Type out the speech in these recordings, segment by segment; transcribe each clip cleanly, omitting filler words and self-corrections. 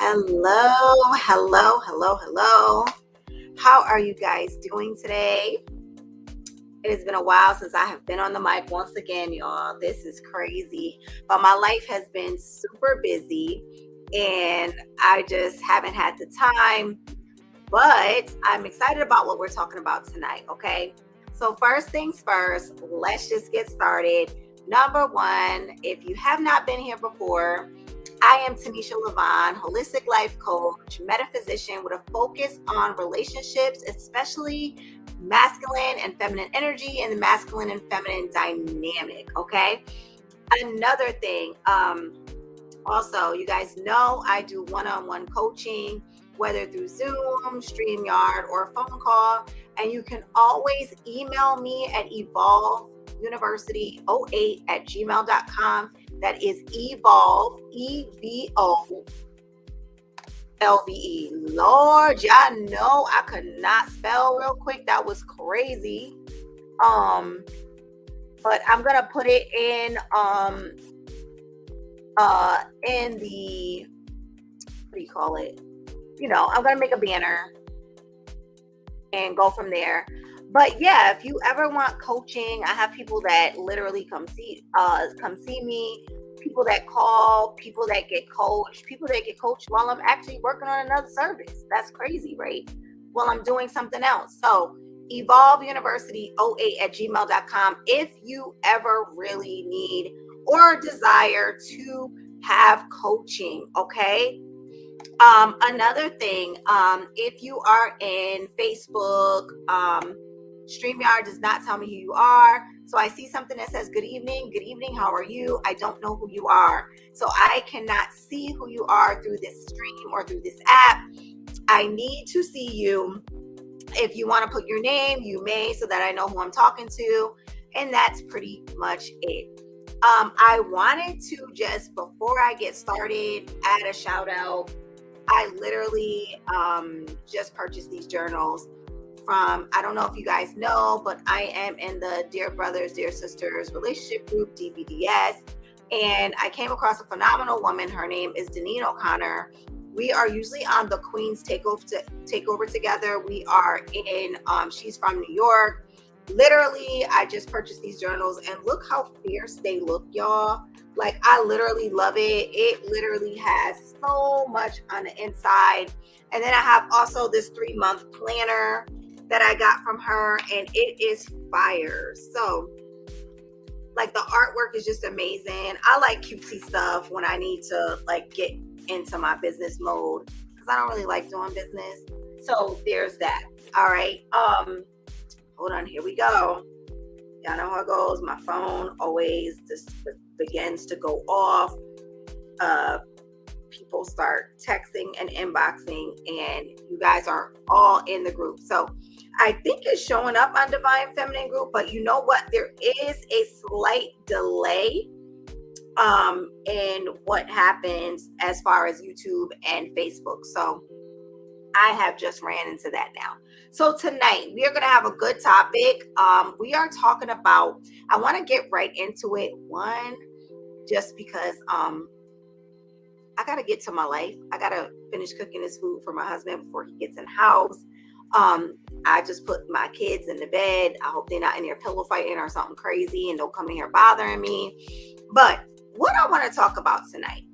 Hello, hello, hello, hello. How are you guys doing today? It has been a while since I have been on the mic once again, y'all. This is crazy. But my life has been super busy and I just haven't had the time. But I'm excited about what we're talking about tonight, okay? So, first things first, let's just get started. Number one, if you have not been here before, I am Tanisha Levon, holistic life coach, metaphysician with a focus on relationships, especially masculine and feminine energy and the masculine and feminine dynamic. Okay. Another thing, also, you guys know I do one-on-one coaching, whether through Zoom, StreamYard, or a phone call. And you can always email me at evolveuniversity08@gmail.com. That is evolve, EVOLVE. Lord, y'all know I could not spell real quick. That was crazy. But I'm gonna put it in the, what do you call it? I'm gonna make a banner and go from there. But yeah, if you ever want coaching, I have people that literally come see me, people that call, people that get coached while I'm actually working on another service. That's crazy, right? While I'm doing something else. So evolveuniversity08@gmail.com if you ever really need or desire to have coaching, okay? Another thing, if you are in Facebook, StreamYard does not tell me who you are. So I see something that says, good evening, how are you? I don't know who you are. So I cannot see who you are through this stream or through this app. I need to see you. If you want to put your name, you may, so that I know who I'm talking to. And that's pretty much it. I wanted to just, before I get started, add a shout out. I literally just purchased these journals from, I don't know if you guys know, but I am in the Dear Brothers, Dear Sisters relationship group, DBDS. And I came across a phenomenal woman. Her name is Deneen O'Connor. We are usually on the Queen's Takeover together. We are in, she's from New York. Literally, I just purchased these journals and look how fierce they look, y'all. Like, I literally love it. It literally has so much on the inside. And then I have also this 3-month planner that I got from her, and it is fire. So, like, the artwork is just amazing. I like cutesy stuff when I need to, like, get into my business mode, because I don't really like doing business. So there's that. All right. Hold on, here we go. Y'all know how it goes. My phone always just begins to go off. People start texting and inboxing, and you guys are all in the group. So I think it's showing up on Divine Feminine Group, but you know what? There is a slight delay in what happens as far as YouTube and Facebook. So I have just ran into that now. So tonight we are going to have a good topic. We are talking about, I want to get right into it. One, just because I got to get to my life. I got to finish cooking this food for my husband before he gets in the house. I just put my kids in the bed. I hope they're not in there pillow fighting or something crazy and don't come in here bothering me. But what I want to talk about tonight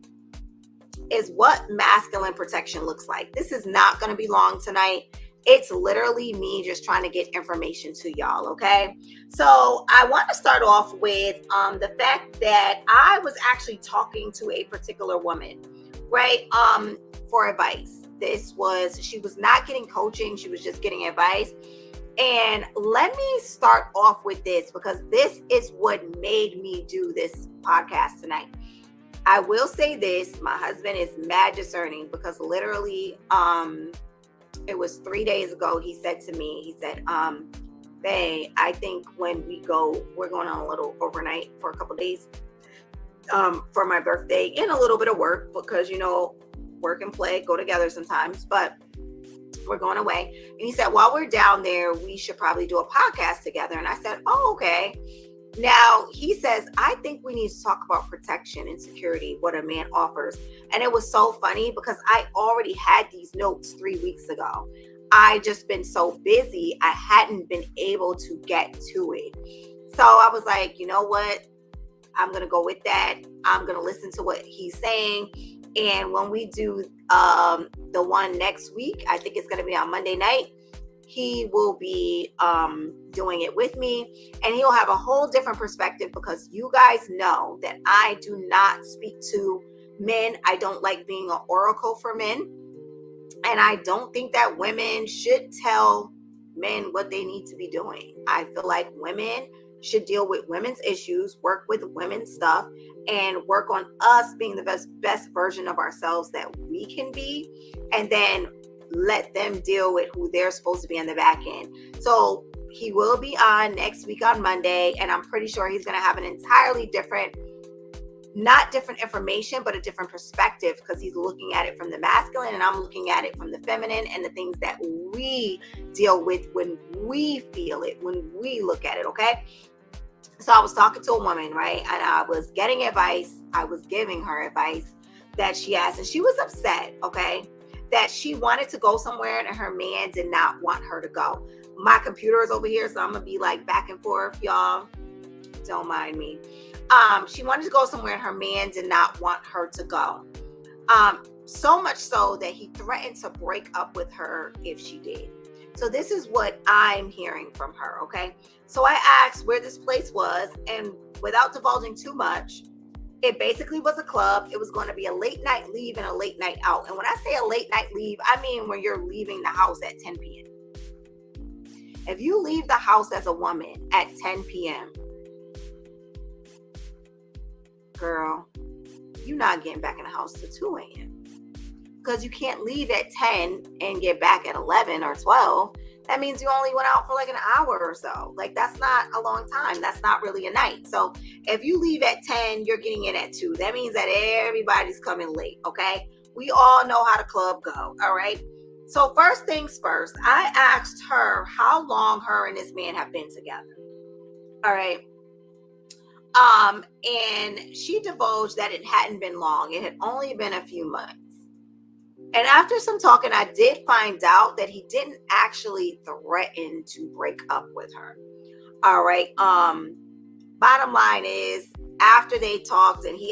is what masculine protection looks like. This is not going to be long tonight. It's literally me just trying to get information to y'all, okay? So I want to start off with the fact that I was actually talking to a particular woman, right, for advice. She was not getting coaching. She was just getting advice. And let me start off with this, because this is what made me do this podcast tonight. I will say this, my husband is mad discerning, because literally, it was 3 days ago, he said to me, he said, babe, I think when we're going on a little overnight for a couple days for my birthday, and a little bit of work, because, work and play go together sometimes, but we're going away. And he said, while we're down there, we should probably do a podcast together. And I said, oh, okay. Now, he says, I think we need to talk about protection and security, what a man offers. And it was so funny because I already had these notes 3 weeks ago. I just been so busy, I hadn't been able to get to it. So I was like, you know what? I'm going to go with that. I'm going to listen to what he's saying. And when we do the one next week, I think it's going to be on Monday night, he will be doing it with me, and he'll have a whole different perspective, because you guys know that I do not speak to men. I don't like being an oracle for men, and I don't think that women should tell men what they need to be doing. I feel like women should deal with women's issues, work with women's stuff, and work on us being the best version of ourselves that we can be, and then let them deal with who they're supposed to be on the back end. So he will be on next week on Monday, and I'm pretty sure he's going to have an entirely different, not different information, but a different perspective, because he's looking at it from the masculine and I'm looking at it from the feminine, and the things that we deal with when we feel it, when we look at it. Okay. So I was talking to a woman, right? And I was getting advice. I was giving her advice that she asked, and she was upset. Okay. That she wanted to go somewhere and her man did not want her to go. My computer is over here, so I'm gonna be like back and forth, y'all. Don't mind me. She wanted to go somewhere and her man did not want her to go. So much so that he threatened to break up with her if she did. So this is what I'm hearing from her, okay? So I asked where this place was, and without divulging too much, it basically was a club. It was going to be a late night leave and a late night out. And when I say a late night leave, I mean when you're leaving the house at 10 p.m. If you leave the house as a woman at 10 p.m., girl, you're not getting back in the house till 2 a.m. Because you can't leave at 10 and get back at 11 or 12. That means you only went out for like an hour or so. Like, that's not a long time. That's not really a night. So if you leave at 10, you're getting in at 2. That means that everybody's coming late, okay? We all know how the club go, all right? So first things first, I asked her how long her and this man have been together, all right? And she divulged that it hadn't been long. It had only been a few months. And after some talking, I did find out that he didn't actually threaten to break up with her. All right. Bottom line is, after they talked and she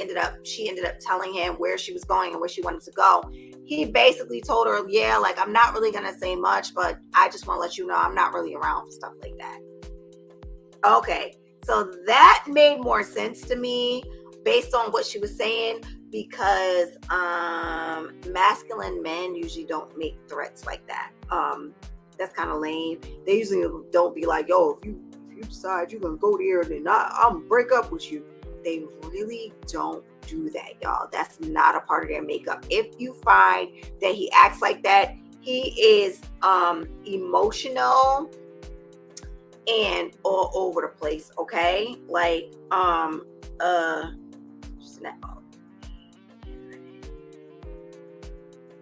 ended up telling him where she was going and where she wanted to go, he basically told her, yeah, like, I'm not really going to say much, but I just want to let you know I'm not really around for stuff like that. Okay. So that made more sense to me based on what she was saying, because masculine men usually don't make threats like that. That's kind of lame. They usually don't be like, yo, if you decide you're gonna go there, then I'm gonna break up with you. They really don't do that, y'all. That's not a part of their makeup. If you find that he acts like that, he is emotional and all over the place, okay? Like,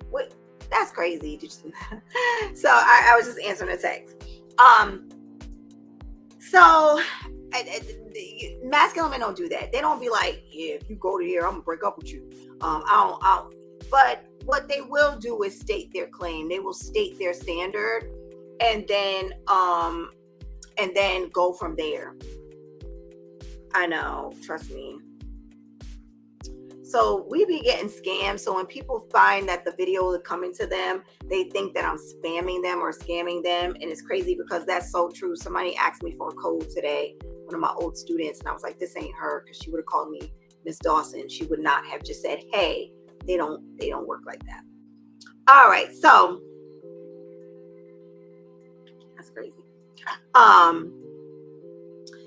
what? That's crazy. So I was just answering a text. So masculine men don't do that. They don't be like, yeah, if you go to here, I'm gonna break up with you. I don't. But what they will do is state their claim. They will state their standard, and then go from there. I know, trust me. So we be getting scammed. So when people find that the video is coming to them, they think that I'm spamming them or scamming them. And it's crazy because that's so true. Somebody asked me for a code today, one of my old students, and I was like, this ain't her, because she would have called me Miss Dawson. She would not have just said, hey. They don't work like that. All right, so that's crazy.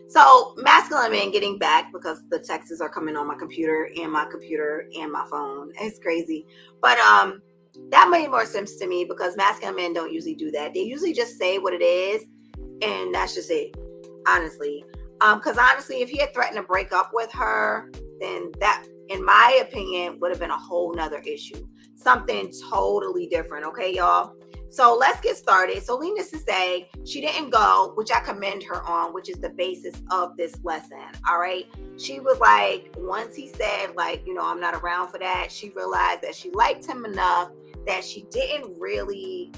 So masculine men, getting back, because the texts are coming on my computer and my phone. It's crazy. But that made more sense to me, because masculine men don't usually do that. They usually just say what it is, and that's just it, honestly. Because honestly, if he had threatened to break up with her, then that in my opinion, would have been a whole nother issue. Something totally different. Okay, y'all. So let's get started. So needless to say, she didn't go, which I commend her on, which is the basis of this lesson. All right. She was like, once he said, like, I'm not around for that, she realized that she liked him enough that she didn't really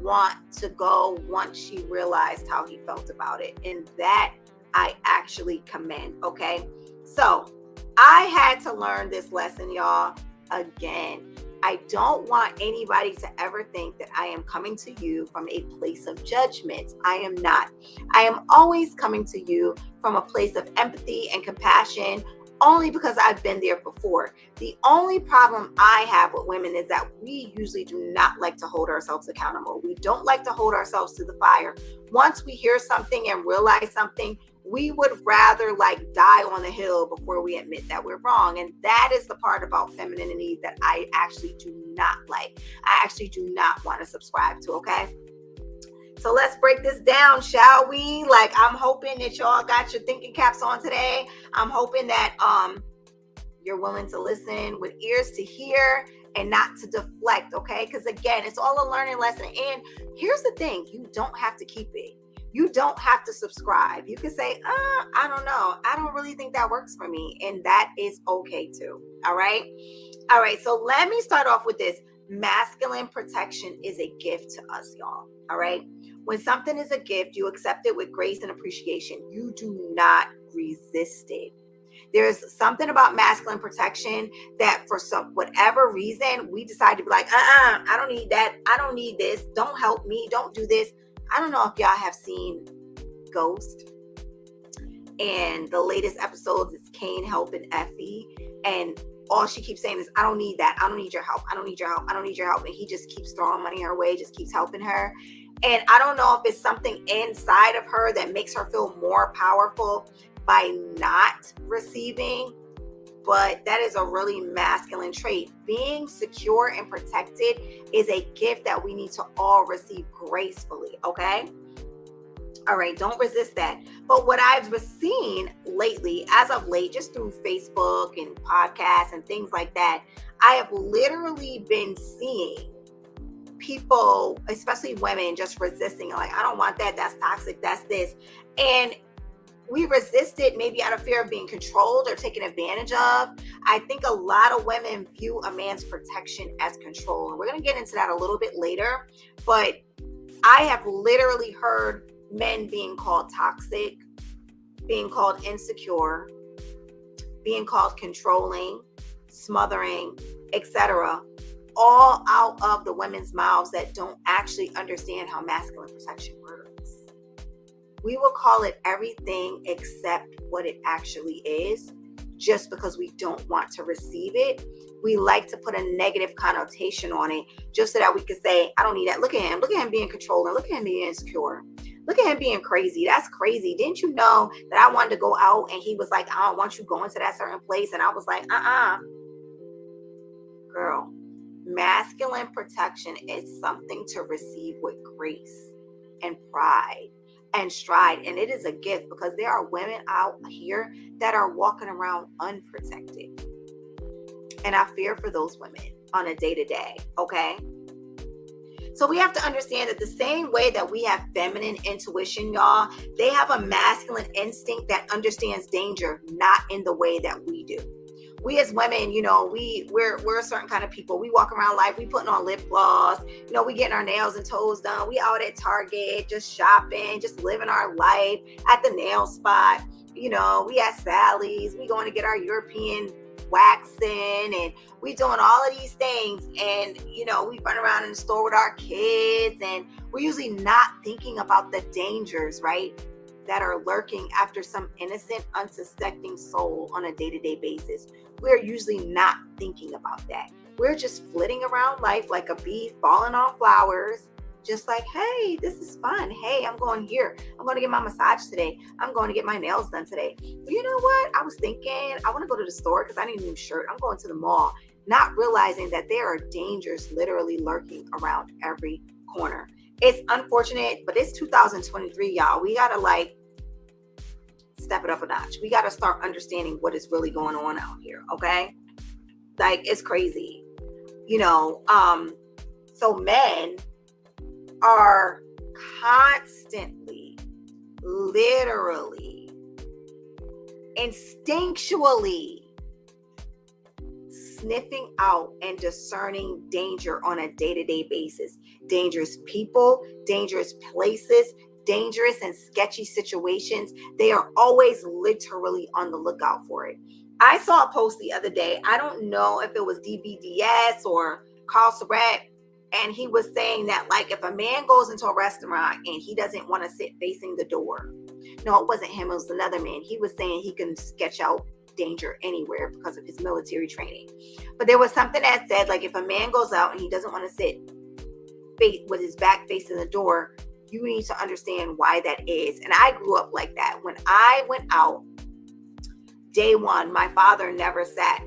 want to go once she realized how he felt about it. And that I actually commend. Okay. So I had to learn this lesson, y'all. Again, I don't want anybody to ever think that I am coming to you from a place of judgment. I am not. I am always coming to you from a place of empathy and compassion, only because I've been there before. The only problem I have with women is that we usually do not like to hold ourselves accountable. We don't like to hold ourselves to the fire. Once we hear something and realize something, we would rather like die on the hill before we admit that we're wrong. And that is the part about femininity that I actually do not like. I actually do not want to subscribe to, okay? So let's break this down, shall we? Like, I'm hoping that y'all got your thinking caps on today. I'm hoping that you're willing to listen with ears to hear and not to deflect, okay? Because again, it's all a learning lesson. And here's the thing, you don't have to keep it. You don't have to subscribe. You can say, I don't know. I don't really think that works for me. And that is okay too. All right. All right. So let me start off with this. Masculine protection is a gift to us, y'all. All right. When something is a gift, you accept it with grace and appreciation. You do not resist it. There's something about masculine protection that for some whatever reason, we decide to be like, I don't need that. I don't need this. Don't help me. Don't do this. I don't know if y'all have seen Ghost, and the latest episodes is Kane helping Effie, and all she keeps saying is, I don't need that. I don't need your help. I don't need your help. I don't need your help. And he just keeps throwing money her way, just keeps helping her. And I don't know if it's something inside of her that makes her feel more powerful by not receiving, but that is a really masculine trait. Being secure and protected is a gift that we need to all receive gracefully, okay? All right, don't resist that. But what I've seen lately, as of late, just through Facebook and podcasts and things like that, I have literally been seeing people, especially women, just resisting, like, I don't want that. That's toxic. That's this. And we resist it maybe out of fear of being controlled or taken advantage of. I think a lot of women view a man's protection as control. And we're going to get into that a little bit later. But I have literally heard men being called toxic, being called insecure, being called controlling, smothering, etc., all out of the women's mouths that don't actually understand how masculine protection works. We will call it everything except what it actually is, just because we don't want to receive it. We like to put a negative connotation on it just so that we can say, I don't need that. Look at him. Look at him being controlling. Look at him being insecure. Look at him being crazy. That's crazy. Didn't you know that I wanted to go out and he was like, I don't want you going to that certain place? And I was like, girl, masculine protection is something to receive with grace and pride and stride. And it is a gift, because there are women out here that are walking around unprotected. And I fear for those women on a day-to-day, okay? So we have to understand that the same way that we have feminine intuition, y'all, they have a masculine instinct that understands danger, not in the way that we do. We as women, we're a certain kind of people. We walk around life, we putting on lip gloss, we getting our nails and toes done. We out at Target, just shopping, just living our life at the nail spot. We at Sally's, we going to get our European waxing, and we doing all of these things. And, we run around in the store with our kids, and we're usually not thinking about the dangers, right, that are lurking after some innocent, unsuspecting soul on a day-to-day basis. We're usually not thinking about that. We're just flitting around life like a bee falling off flowers, just like, hey, this is fun. Hey, I'm going here. I'm going to get my massage today. I'm going to get my nails done today. You know what? I was thinking I want to go to the store because I need a new shirt. I'm going to the mall, not realizing that there are dangers literally lurking around every corner. It's unfortunate, but it's 2023, y'all. We got to step it up a notch. We got to start understanding what is really going on out here. Okay. Like, it's crazy, so men are constantly, literally, instinctually sniffing out and discerning danger on a day-to-day basis. Dangerous people, dangerous places, dangerous and sketchy situations. They are always literally on the lookout for it. I saw a post the other day. I don't know if it was DBDS or Carl Surratt, and he was saying that, like, if a man goes into a restaurant and he doesn't want to sit facing the door, no, it wasn't him, it was another man. He was saying he can sketch out danger anywhere because of his military training. But there was something that said, like, if a man goes out and he doesn't want to sit with his back facing the door, you need to understand why that is. And I grew up like that. When I went out, day one, my father never sat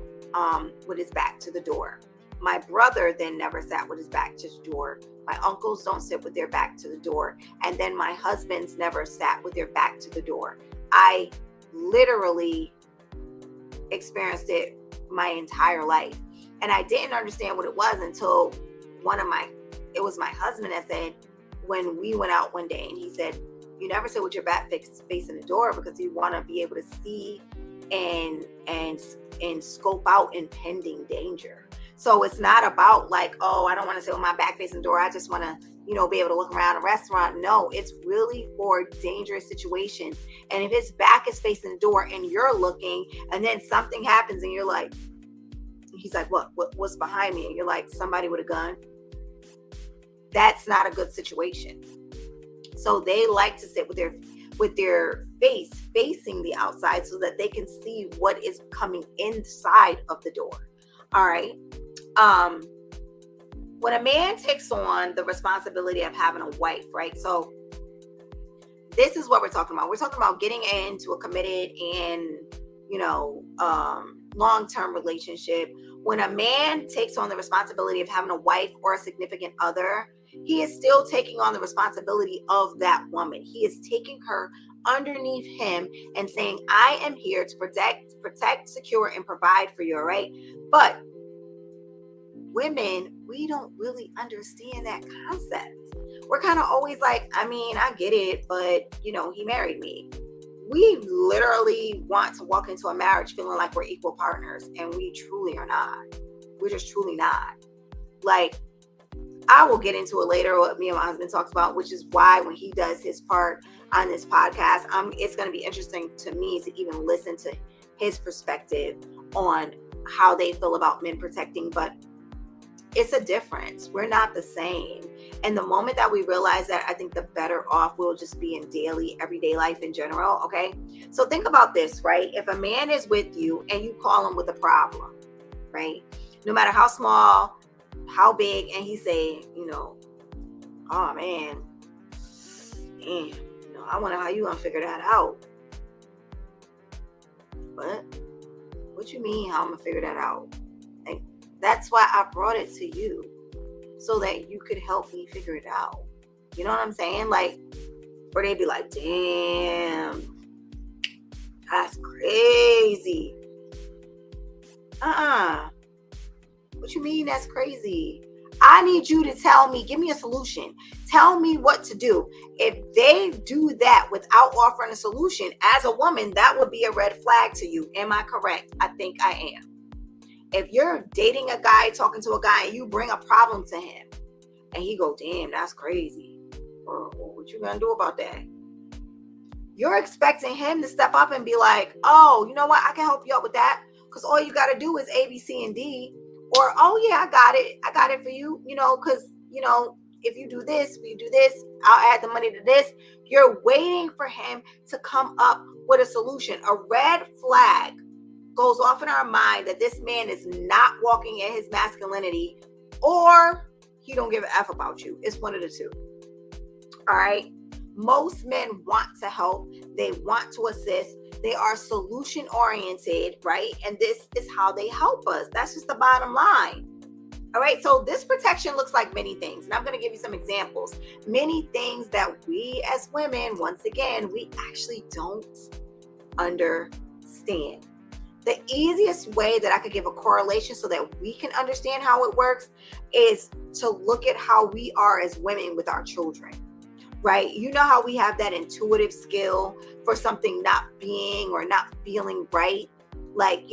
with his back to the door. My brother then never sat with his back to the door. My uncles don't sit with their back to the door. And then my husbands never sat with their back to the door. I literally experienced it my entire life. And I didn't understand what it was until it was my husband that said, when we went out one day, and he said, you never sit with your back facing the door because you want to be able to see and scope out impending danger. So it's not about like, oh, I don't want to sit with my back facing the door. I just want to, be able to look around a restaurant. No, it's really for dangerous situations. And if his back is facing the door and you're looking, and then something happens and you're like, he's like, what's behind me? And you're like, somebody with a gun. That's not a good situation. So they like to sit with their face facing the outside so that they can see what is coming inside of the door. All right. When a man takes on the responsibility of having a wife, right? So this is what we're talking about. We're talking about getting into a committed and, long-term relationship. When a man takes on the responsibility of having a wife or a significant other, he is still taking on the responsibility of that woman. He is taking her underneath him and saying, I am here to protect, secure, and provide for you, all right? But women, we don't really understand that concept. We're kind of always like, I get it, but, he married me. We literally want to walk into a marriage feeling like we're equal partners, and we truly are not. We're just truly not. Like, I will get into it later, what me and my husband talks about, which is why when he does his part on this podcast, it's going to be interesting to me to even listen to his perspective on how they feel about men protecting, but it's a difference. We're not the same. And the moment that we realize that, I think the better off we'll just be in everyday life in general. Okay. So think about this, right? If a man is with you and you call him with a problem, right? No matter how small, how big, and he say, oh man, I wonder how you gonna figure that out. What you mean how I'm gonna figure that out? Like, that's why I brought it to you, so that you could help me figure it out. You know what I'm saying? Like, or they'd be like, damn, that's crazy. What you mean that's crazy? I need you to tell me, give me a solution. Tell me what to do. If they do that without offering a solution, as a woman, that would be a red flag to you. Am I correct? I think I am. If you're dating a guy, talking to a guy, and you bring a problem to him, and he go, damn, that's crazy. Or what you gonna do about that? You're expecting him to step up and be like, oh, you know what? I can help you out with that. Because all you got to do is A, B, C, and D. Or, oh, yeah, I got it for you. Because, if you do this, we do this, I'll add the money to this. You're waiting for him to come up with a solution. A red flag goes off in our mind that this man is not walking in his masculinity, or he don't give a F about you. It's one of the two. All right. Most men want to help. They want to assist. They are solution oriented, right? And this is how they help us. That's just the bottom line. All right. So this protection looks like many things. And I'm going to give you some examples. Many things that we as women, once again, we actually don't understand. The easiest way that I could give a correlation so that we can understand how it works is to look at how we are as women with our children, right? You know how we have that intuitive skill for something not being or not feeling right? Like,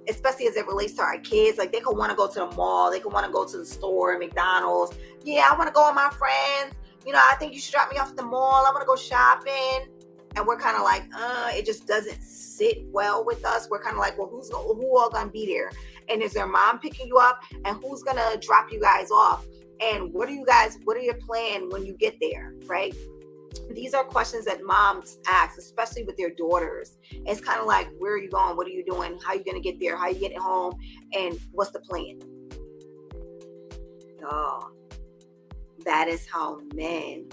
especially as it relates to our kids, like they could want to go to the mall, they could want to go to the store, McDonald's. Yeah, I want to go with my friends. I think you should drop me off at the mall. I want to go shopping. And we're kind of like, it just doesn't sit well with us. We're kind of like, well, who all gonna be there? And is their mom picking you up? And who's gonna drop you guys off? And what are your plan when you get there, right? These are questions that moms ask, especially with their daughters. It's kind of like, where are you going? What are you doing? How are you going to get there? How are you getting home? And what's the plan? Oh, that is how men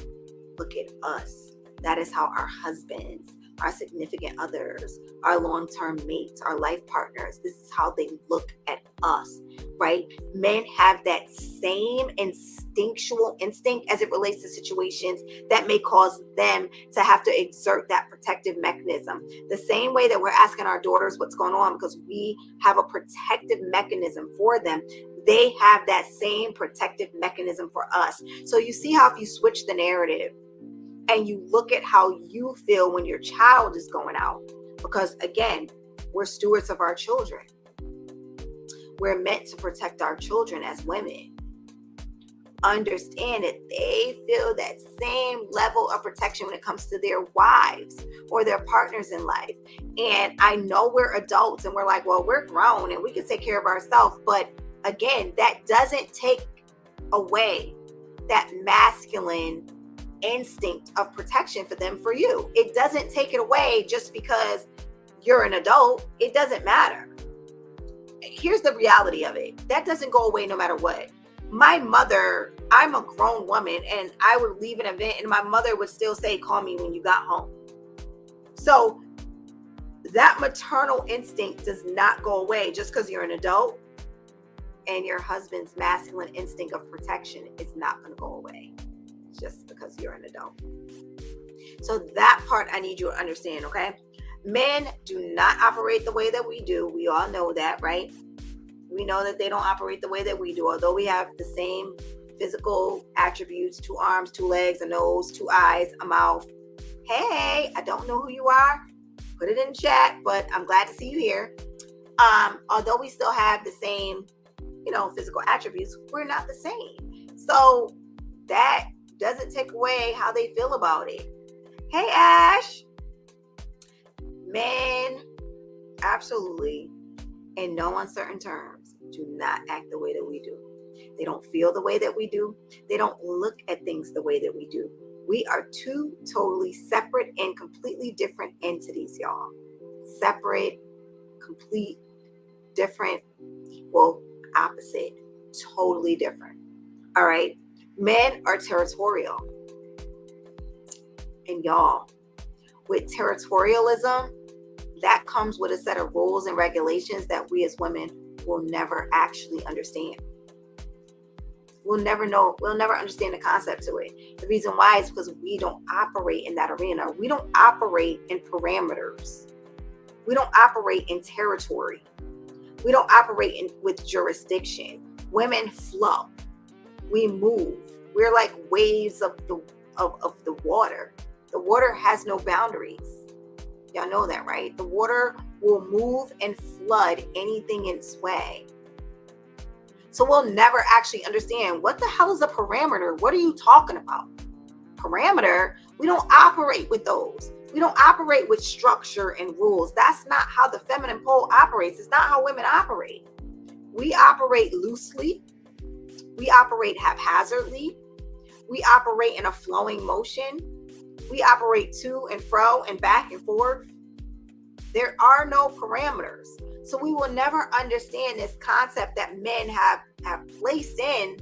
look at us. That is how our husbands, our significant others, our long-term mates, our life partners, this is how they look at us, right? Men have that same instinctual instinct as it relates to situations that may cause them to have to exert that protective mechanism. The same way that we're asking our daughters what's going on because we have a protective mechanism for them, they have that same protective mechanism for us. So you see how if you switch the narrative, and you look at how you feel when your child is going out. Because again, we're stewards of our children. We're meant to protect our children as women. Understand that they feel that same level of protection when it comes to their wives or their partners in life. And I know we're adults and we're like, well, we're grown and we can take care of ourselves. But again, that doesn't take away that masculine instinct of protection for them, for you. It doesn't take it away just because you're an adult. It doesn't matter. Here's the reality of it. That doesn't go away no matter what. My mother, I'm a grown woman and I would leave an event and my mother would still say, call me when you got home. So that maternal instinct does not go away just because you're an adult, and your husband's masculine instinct of protection is not going to go away just because you're an adult. So that part I need you to understand, okay? Men do not operate the way that we do. We all know that, right? We know that they don't operate the way that we do, although we have the same physical attributes: 2 arms, 2 legs, a nose, 2 eyes, a mouth. Hey, I don't know who you are. Put it in chat, but I'm glad to see you here. Although we still have the same, physical attributes, we're not the same. So that doesn't take away how they feel about it. Hey, Ash. Men, absolutely, in no uncertain terms, do not act the way that we do. They don't feel the way that we do. They don't look at things the way that we do. We are 2 totally separate and completely different entities, y'all. Separate, complete, different, equal, opposite, totally different. All right. Men are territorial. And y'all, with territorialism, that comes with a set of rules and regulations that we as women will never actually understand. We'll never know. We'll never understand the concept to it. The reason why is because we don't operate in that arena. We don't operate in parameters. We don't operate in territory. We don't operate with jurisdiction. Women flow. We move. We're like waves of the water. The water has no boundaries. Y'all know that, right? The water will move and flood anything in its way. So we'll never actually understand, what the hell is a parameter? What are you talking about? Parameter? We don't operate with those. We don't operate with structure and rules. That's not how the feminine pole operates. It's not how women operate. We operate loosely. We operate haphazardly. We operate in a flowing motion. We operate to and fro and back and forth. There are no parameters. So we will never understand this concept that men have placed in,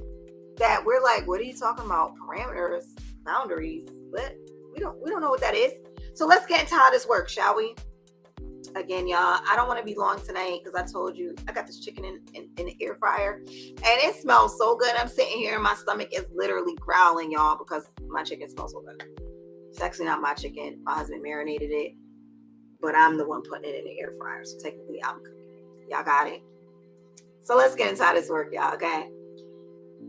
that we're like, what are you talking about? Parameters, boundaries. What? We don't know what that is. So let's get into how this works, shall we? Again, y'all, I don't want to be long tonight because I told you I got this chicken in the air fryer and it smells so good. I'm sitting here and my stomach is literally growling, y'all, because my chicken smells so good. It's actually not my chicken. My husband marinated it but I'm the one putting it in the air fryer. So technically I'm cooking it. Y'all got it? So let's get into how this work, y'all, okay?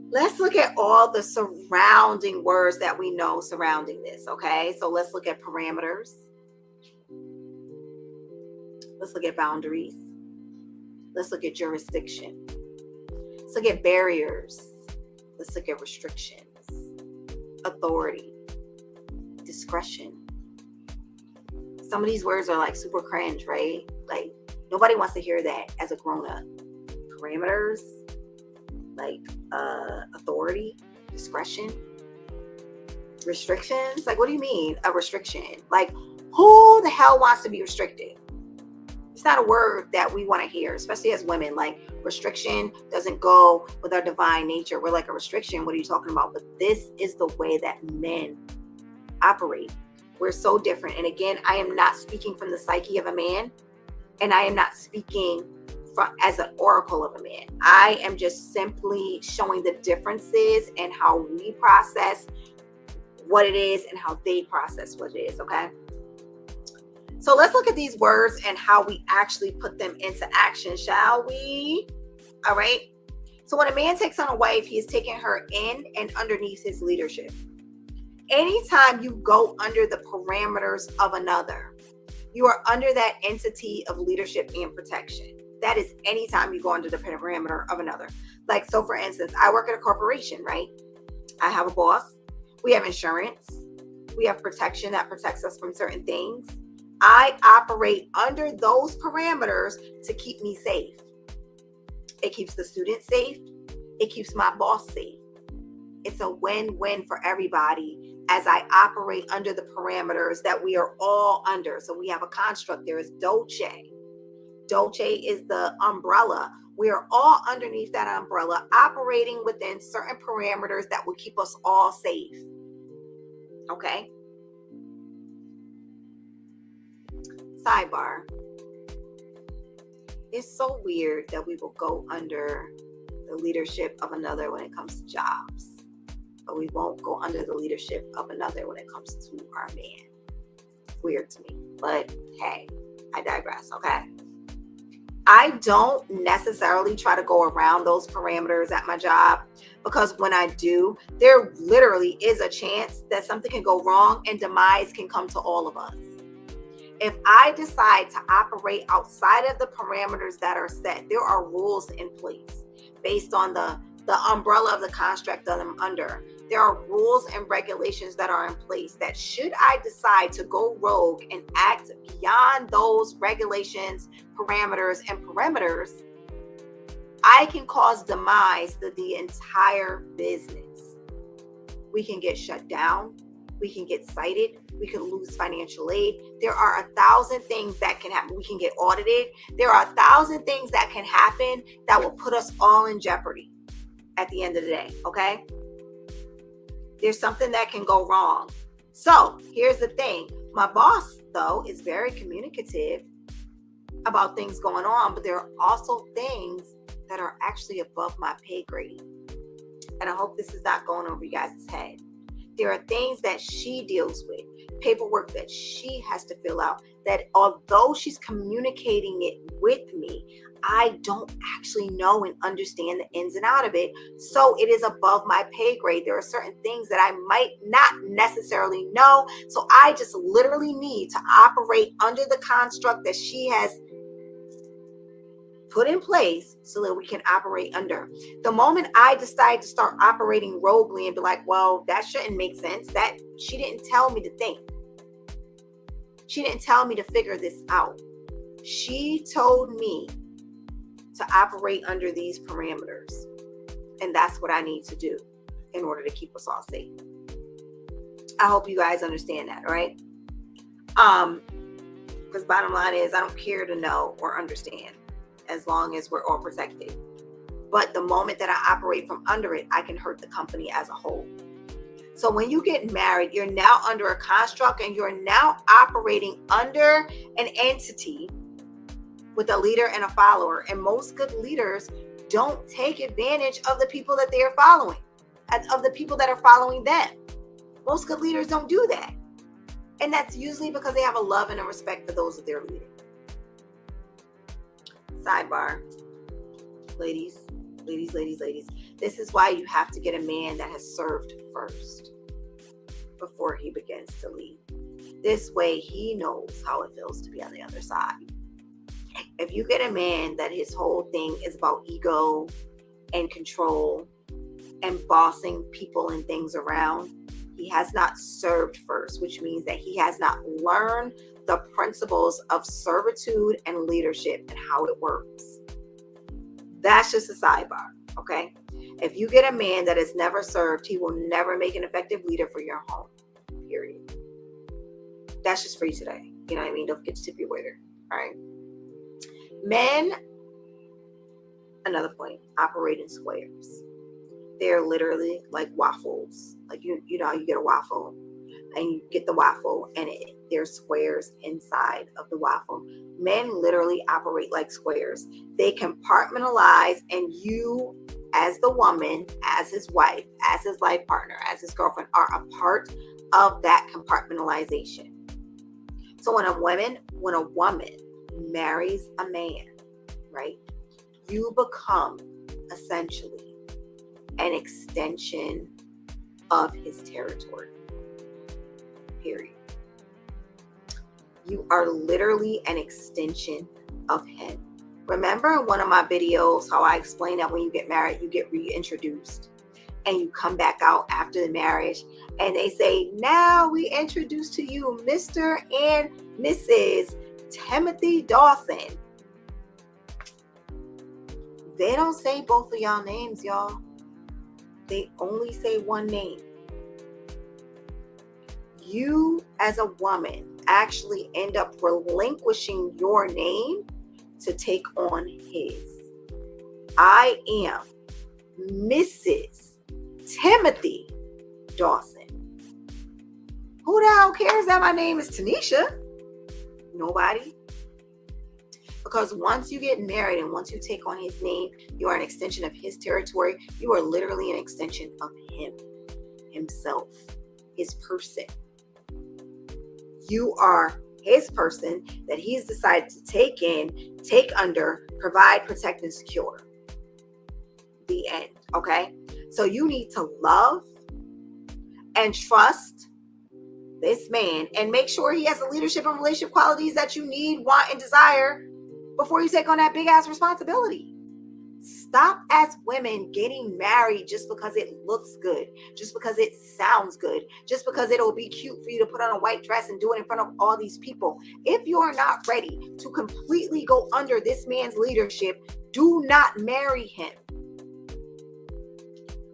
Let's look at all the surrounding words that we know surrounding this, okay? So let's look at parameters. Let's look at boundaries. Let's look at jurisdiction. Let's look at barriers. Let's look at restrictions, authority, discretion. Some of these words are like super cringe, right? Like nobody wants to hear that as a grown-up. Parameters, like authority, discretion, restrictions. Like, what do you mean a restriction? Like, who the hell wants to be restricted? It's not a word that we want to hear, especially as women. Like, restriction doesn't go with our divine nature. We're like, a restriction, what are you talking about? But this is the way that men operate. We're so different. And again, I am not speaking from the psyche of a man, and I am not speaking as an oracle of a man. I am just simply showing the differences and how we process what it is and how they process what it is, okay? So let's look at these words and how we actually put them into action, shall we? All right. So when a man takes on a wife, he is taking her in and underneath his leadership. Anytime you go under the parameters of another, you are under that entity of leadership and protection. That is anytime you go under the parameter of another. Like, so for instance, I work at a corporation, right? I have a boss. We have insurance. We have protection that protects us from certain things. I operate under those parameters to keep me safe. It keeps the student safe. It keeps my boss safe. It's a win-win for everybody as I operate under the parameters that we are all under. So we have a construct. There is Dolce. Dolce is the umbrella. We are all underneath that umbrella, operating within certain parameters that will keep us all safe. Okay? Sidebar. It's so weird that we will go under the leadership of another when it comes to jobs, but we won't go under the leadership of another when it comes to our man. It's weird to me, but hey, I digress, okay? I don't necessarily try to go around those parameters at my job, because when I do, there literally is a chance that something can go wrong and demise can come to all of us. If I decide to operate outside of the parameters that are set, there are rules in place based on the umbrella of the construct that I'm under. There are rules and regulations that are in place that should I decide to go rogue and act beyond those regulations, parameters, and perimeters, I can cause demise to the entire business. We can get shut down. We can get cited. We can lose financial aid. There are 1,000 things that can happen. We can get audited. There are 1,000 things that can happen that will put us all in jeopardy at the end of the day, okay? There's something that can go wrong. So here's the thing. My boss, though, is very communicative about things going on, but there are also things that are actually above my pay grade. And I hope this is not going over you guys' head. There are things that she deals with, paperwork that she has to fill out, that although she's communicating it with me, I don't actually know and understand the ins and out of it. So it is above my pay grade. There are certain things that I might not necessarily know. So I just literally need to operate under the construct that she has put in place so that we can operate under. The moment I decide to start operating roguely and be like, well, that shouldn't make sense. That she didn't tell me to think. She didn't tell me to figure this out. She told me to operate under these parameters. And that's what I need to do in order to keep us all safe. I hope you guys understand that, right? Because bottom line is, I don't care to know or understand as long as we're all protected. But the moment that I operate from under it, I can hurt the company as a whole. So when you get married, you're now under a construct and you're now operating under an entity with a leader and a follower. And most good leaders don't take advantage of the people that they are following, of the people that are following them. Most good leaders don't do that. And that's usually because they have a love and a respect for those that they're leading. Sidebar, ladies. This is why you have to get a man that has served first before he begins to lead. This way he knows how it feels to be on the other side. If you get a man that his whole thing is about ego and control and bossing people and things around, he has not served first, which means that he has not learned the principles of servitude and leadership and how it works. That's just a sidebar, okay? If you get a man that has never served, he will never make an effective leader for your home, period. That's just for you today. You know what I mean? Don't forget to tip your waiter, all right? Men, another point, operate in squares. They're literally like waffles. Like, you know, you get a waffle and you get the waffle and there's squares inside of the waffle. Men literally operate like squares. They compartmentalize, and you as the woman, as his wife, as his life partner, as his girlfriend are a part of that compartmentalization. So when a woman marries a man, right, you become essentially an extension of his territory, period. You are literally an extension of him. Remember in one of my videos how I explained that when you get married, you get reintroduced and you come back out after the marriage and they say, now we introduce to you Mr. and Mrs. Timothy Dawson. They don't say both of y'all names, y'all. They only say one name. You as a woman actually end up relinquishing your name to take on his. I am Mrs. Timothy Dawson. Who the hell cares that my name is Tanisha? Nobody. Because once you get married and once you take on his name, you are an extension of his territory. You are literally an extension of him, himself, his person. You are his person that he's decided to take in, take under, provide, protect, and secure. The end, okay? So you need to love and trust this man and make sure he has the leadership and relationship qualities that you need, want, and desire before you take on that big ass responsibility. Stop as women getting married just because it looks good, just because it sounds good, just because it'll be cute for you to put on a white dress and do it in front of all these people. If you are not ready to completely go under this man's leadership, do not marry him.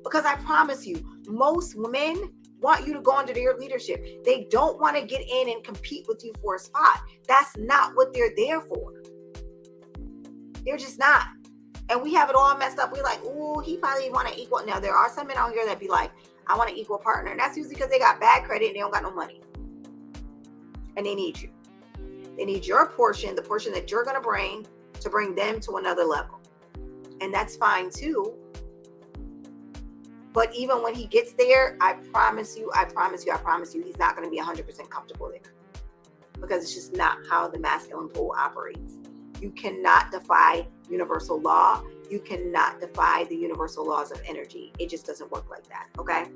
Because I promise you, most men want you to go under their leadership. They don't want to get in and compete with you for a spot. That's not what they're there for. They're just not. And we have it all messed up. We're like, oh, he probably want to equal. Now, there are some men out here that be like, I want an equal partner. And that's usually because they got bad credit and they don't got no money. And they need you. They need your portion, the portion that you're going to bring them to another level. And that's fine too. But even when he gets there, I promise you, he's not going to be 100% comfortable there. Because it's just not how the masculine pole operates. You cannot defy universal law. You cannot defy the universal laws of energy. It just doesn't work like that, okay?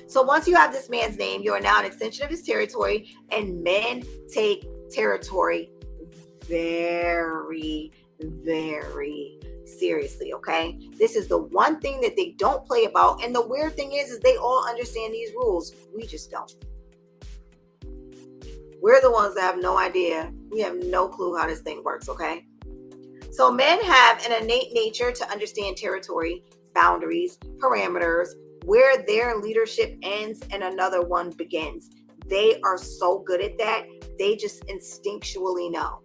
So once you have this man's name, you are now an extension of his territory, and men take territory very, very seriously, okay? This is the one thing that they don't play about, and the weird thing is they all understand these rules. We just don't. We're the ones that have no idea. We have no clue how this thing works, okay? So men have an innate nature to understand territory, boundaries, parameters, where their leadership ends and another one begins. They are so good at that. They just instinctually know.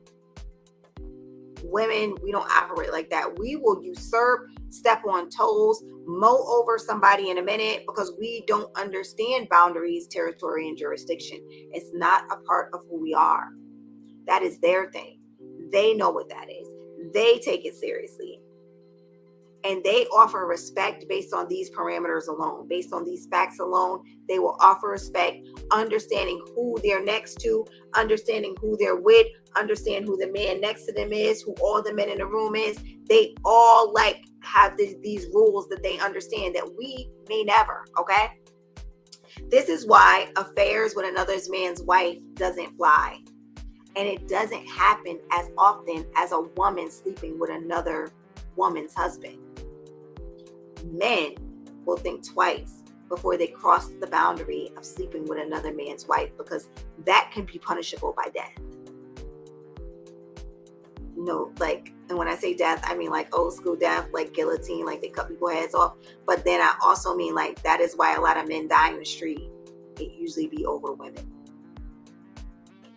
Women, we don't operate like that. We will usurp, step on toes, mow over somebody in a minute because we don't understand boundaries, territory, and jurisdiction. It's not a part of who we are. That is their thing. They know what that is. They take it seriously. And they offer respect based on these parameters alone, based on these facts alone. They will offer respect, understanding who they're next to, understanding who they're with, understand who the man next to them is, who all the men in the room is. They all like have these rules that they understand that we may never, okay? This is why affairs with another man's wife doesn't fly. And it doesn't happen as often as a woman sleeping with another woman's husband. Men will think twice before they cross the boundary of sleeping with another man's wife, because that can be punishable by death. No, like, and when I say death, I mean like old school death, like guillotine, like they cut people's heads off. But then I also mean like that is why a lot of men die in the street. It usually be over women.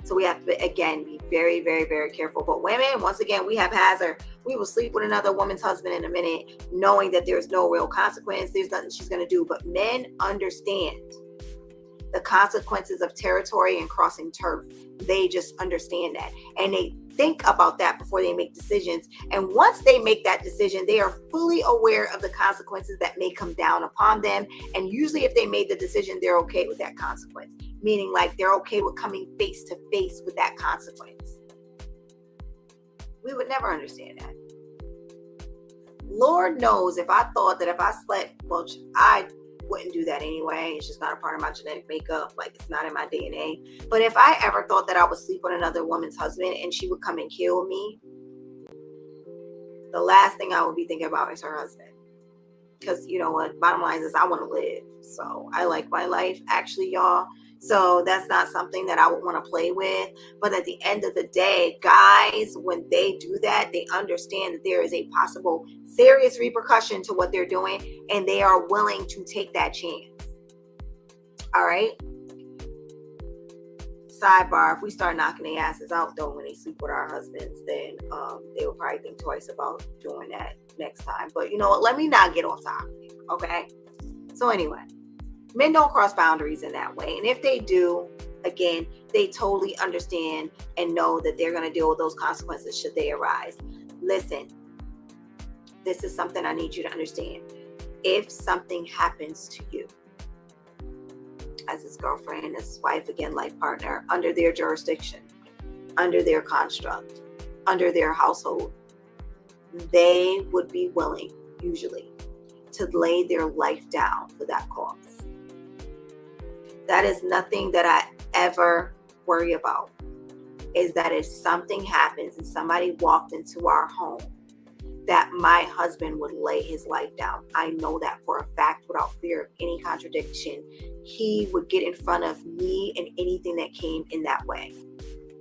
So we have to, again, be very, very, very careful. But women, once again, we have hazard. We will sleep with another woman's husband in a minute, knowing that there's no real consequence. There's nothing she's going to do. But men understand the consequences of territory and crossing turf. They just understand that. And they think about that before they make decisions. And once they make that decision, they are fully aware of the consequences that may come down upon them. And usually if they made the decision, they're okay with that consequence. Meaning like they're okay with coming face to face with that consequence. We would never understand that. Lord knows if I thought that if I slept, well, I wouldn't do that anyway. It's just not a part of my genetic makeup. Like it's not in my DNA. But if I ever thought that I would sleep with another woman's husband and she would come and kill me, the last thing I would be thinking about is her husband. Because you know what? Bottom line is I want to live. So I like my life, actually, y'all. So that's not something that I would want to play with. But at the end of the day, guys, when they do that, they understand that there is a possible serious repercussion to what they're doing, and they are willing to take that chance. All right. Sidebar, if we start knocking their asses out though when they sleep with our husbands, then they will probably think twice about doing that next time. But you know what? Let me not get off topic. Okay. So anyway. Men don't cross boundaries in that way. And if they do, again, they totally understand and know that they're going to deal with those consequences should they arise. Listen, this is something I need you to understand. If something happens to you, as his girlfriend, as his wife, again, life partner, under their jurisdiction, under their construct, under their household, they would be willing, usually, to lay their life down for that cause. That is nothing that I ever worry about, is that if something happens and somebody walked into our home, that my husband would lay his life down. I know that for a fact without fear of any contradiction. He would get in front of me and anything that came in that way.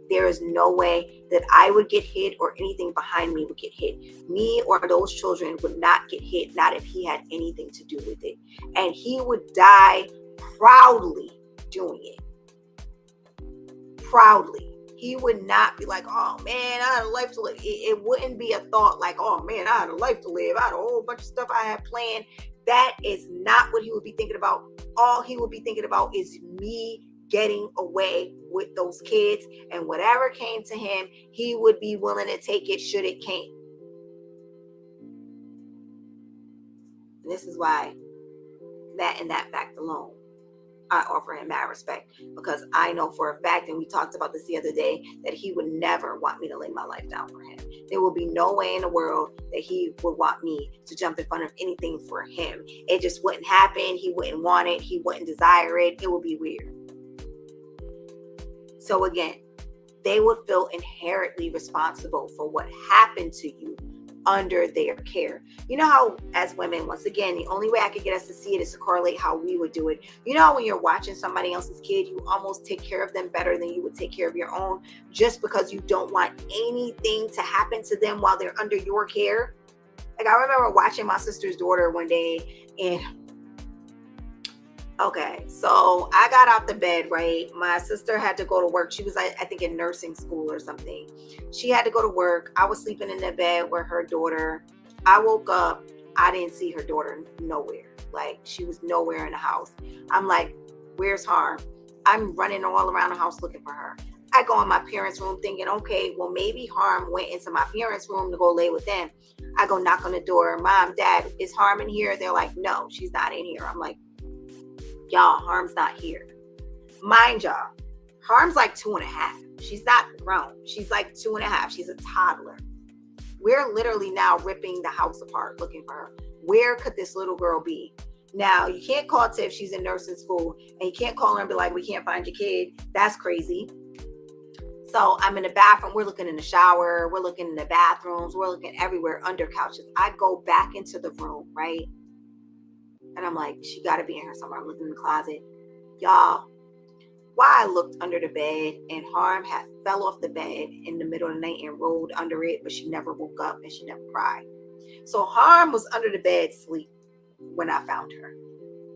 There is no way that I would get hit or anything behind me would get hit. Me or those children would not get hit, not if he had anything to do with it. And he would die proudly doing it. Proudly. He would not be like, oh man, I had a life to live. It wouldn't be a thought like, oh man, I had a life to live. I had a whole bunch of stuff I had planned. That is not what he would be thinking about. All he would be thinking about is me getting away with those kids, and whatever came to him, he would be willing to take it should it came. And this is why that and that fact alone, I offer him mad respect, because I know for a fact, and we talked about this the other day, that he would never want me to lay my life down for him. There will be no way in the world that he would want me to jump in front of anything for him. It just wouldn't happen. He wouldn't want it. He wouldn't desire it. It would be weird. So again, they would feel inherently responsible for what happened to you under their care. You know how, as women, once again, the only way I could get us to see it is to correlate how we would do it. You know, when you're watching somebody else's kid, you almost take care of them better than you would take care of your own, just because you don't want anything to happen to them while they're under your care. Like, I remember watching my sister's daughter one day, and okay, so I got out the bed, right? My sister had to go to work. She was, I think, in nursing school or something. She had to go to work. I was sleeping in the bed with her daughter. I woke up. I didn't see her daughter nowhere. Like, she was nowhere in the house. I'm like, where's Harm? I'm running all around the house looking for her. I go in my parents' room thinking, okay, well, maybe Harm went into my parents' room to go lay with them. I go knock on the door. Mom, Dad, is Harm in here? They're like, no, she's not in here. I'm like, y'all, Harm's not here. Mind y'all, Harm's like 2.5. She's not grown. She's like 2.5. She's a toddler. We're literally now ripping the house apart looking for her. Where could this little girl be? Now, you can't call Tiff. She's in nursing school. And you can't call her and be like, we can't find your kid. That's crazy. So I'm in the bathroom. We're looking in the shower. We're looking in the bathrooms. We're looking everywhere under couches. I go back into the room, right? And I'm like, she got to be in here somewhere. I'm looking in the closet. Y'all, why I looked under the bed and Harm had fell off the bed in the middle of the night and rolled under it, but she never woke up and she never cried. So Harm was under the bed asleep when I found her.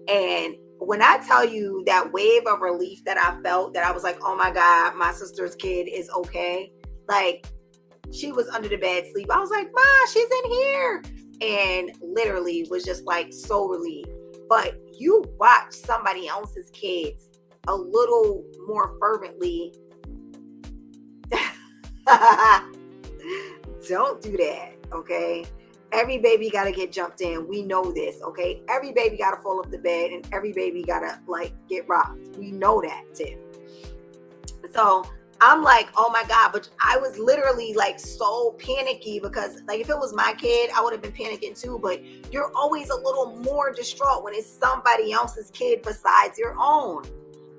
And when I tell you that wave of relief that I felt, that I was like, oh my God, my sister's kid is okay. Like, she was under the bed asleep. I was like, Ma, she's in here. And literally was just like so relieved. But you watch somebody else's kids a little more fervently. Don't do that, okay? Every baby got to get jumped in. We know this, okay? Every baby got to fall off the bed and every baby got to like get rocked. We know that too. So I'm like, oh my God, but I was literally like so panicky because like if it was my kid, I would have been panicking too, but you're always a little more distraught when it's somebody else's kid besides your own.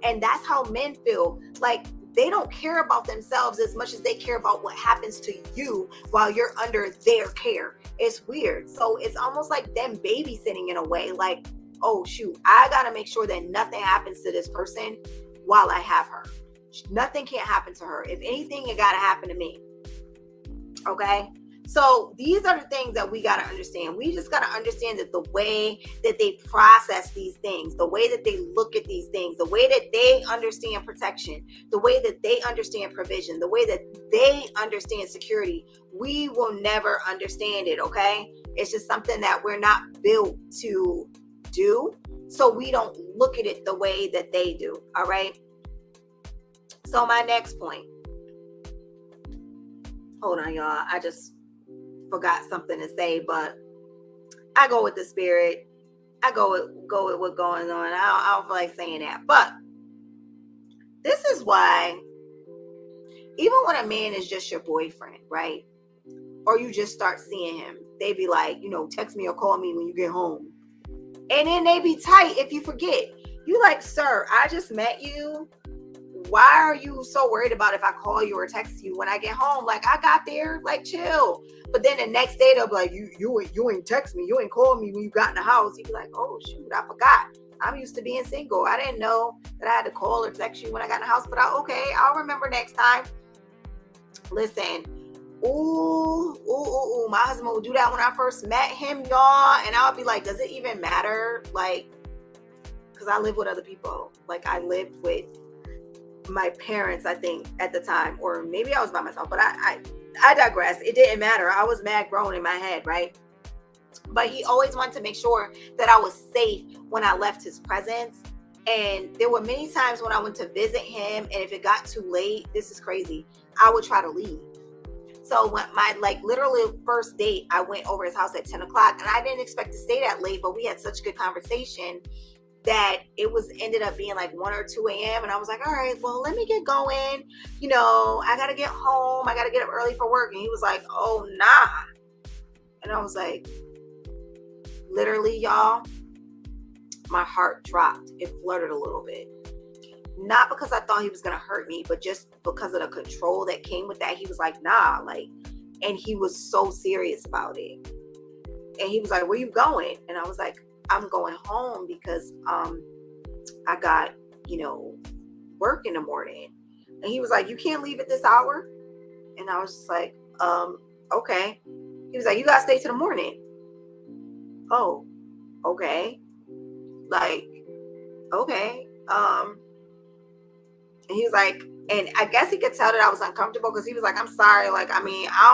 And that's how men feel. Like they don't care about themselves as much as they care about what happens to you while you're under their care. It's weird. So it's almost like them babysitting in a way, like, oh shoot, I got to make sure that nothing happens to this person while I have her. Nothing can't happen to her. If anything, it got to happen to me. Okay. So these are the things that we got to understand. We just got to understand that the way that they process these things, the way that they look at these things, the way that they understand protection, the way that they understand provision, the way that they understand security, we will never understand it, okay? It's just something that we're not built to do. So we don't look at it the way that they do, all right? So my next point. Hold on, y'all. I just forgot something to say, but I go with the spirit. I go with what's going on. I don't feel like saying that. But this is why, even when a man is just your boyfriend, right? Or you just start seeing him, they be like, text me or call me when you get home. And then they be tight if you forget. You like, sir, I just met you. Why are you so worried about if I call you or text you when I get home? Like, I got there, like, chill. But then the next day they'll be like, you ain't text me, you ain't call me when you got in the house. You be like, oh shoot, I forgot. I'm used to being single. I didn't know that I had to call or text you when I got in the house. But I'll remember next time. Listen, ooh, my husband would do that when I first met him, y'all. And I would be like, does it even matter? Like, because I live with other people. Like, I lived with my parents, I think, at the time, or maybe I was by myself, but I digress. It didn't matter. I was mad grown in my head, right? But he always wanted to make sure that I was safe when I left his presence. And there were many times when I went to visit him, and if it got too late, this is crazy, I would try to leave. So when my literally first date, I went over his house at 10 o'clock, and I didn't expect to stay that late, but we had such good conversation that it ended up being like 1 or 2 a.m. And I was like, all right, well, let me get going. I got to get home. I got to get up early for work. And he was like, oh, nah. And I was like, literally, y'all, my heart dropped. It fluttered a little bit. Not because I thought he was going to hurt me, but just because of the control that came with that. He was like, nah, and he was so serious about it. And he was like, where you going? And I was like, I'm going home because I got, work in the morning. And he was like, you can't leave at this hour? And I was just like, okay. He was like, you gotta stay till the morning. Oh, okay. Like, okay. And he was like, and I guess he could tell that I was uncomfortable because he was like, I'm sorry. Like, I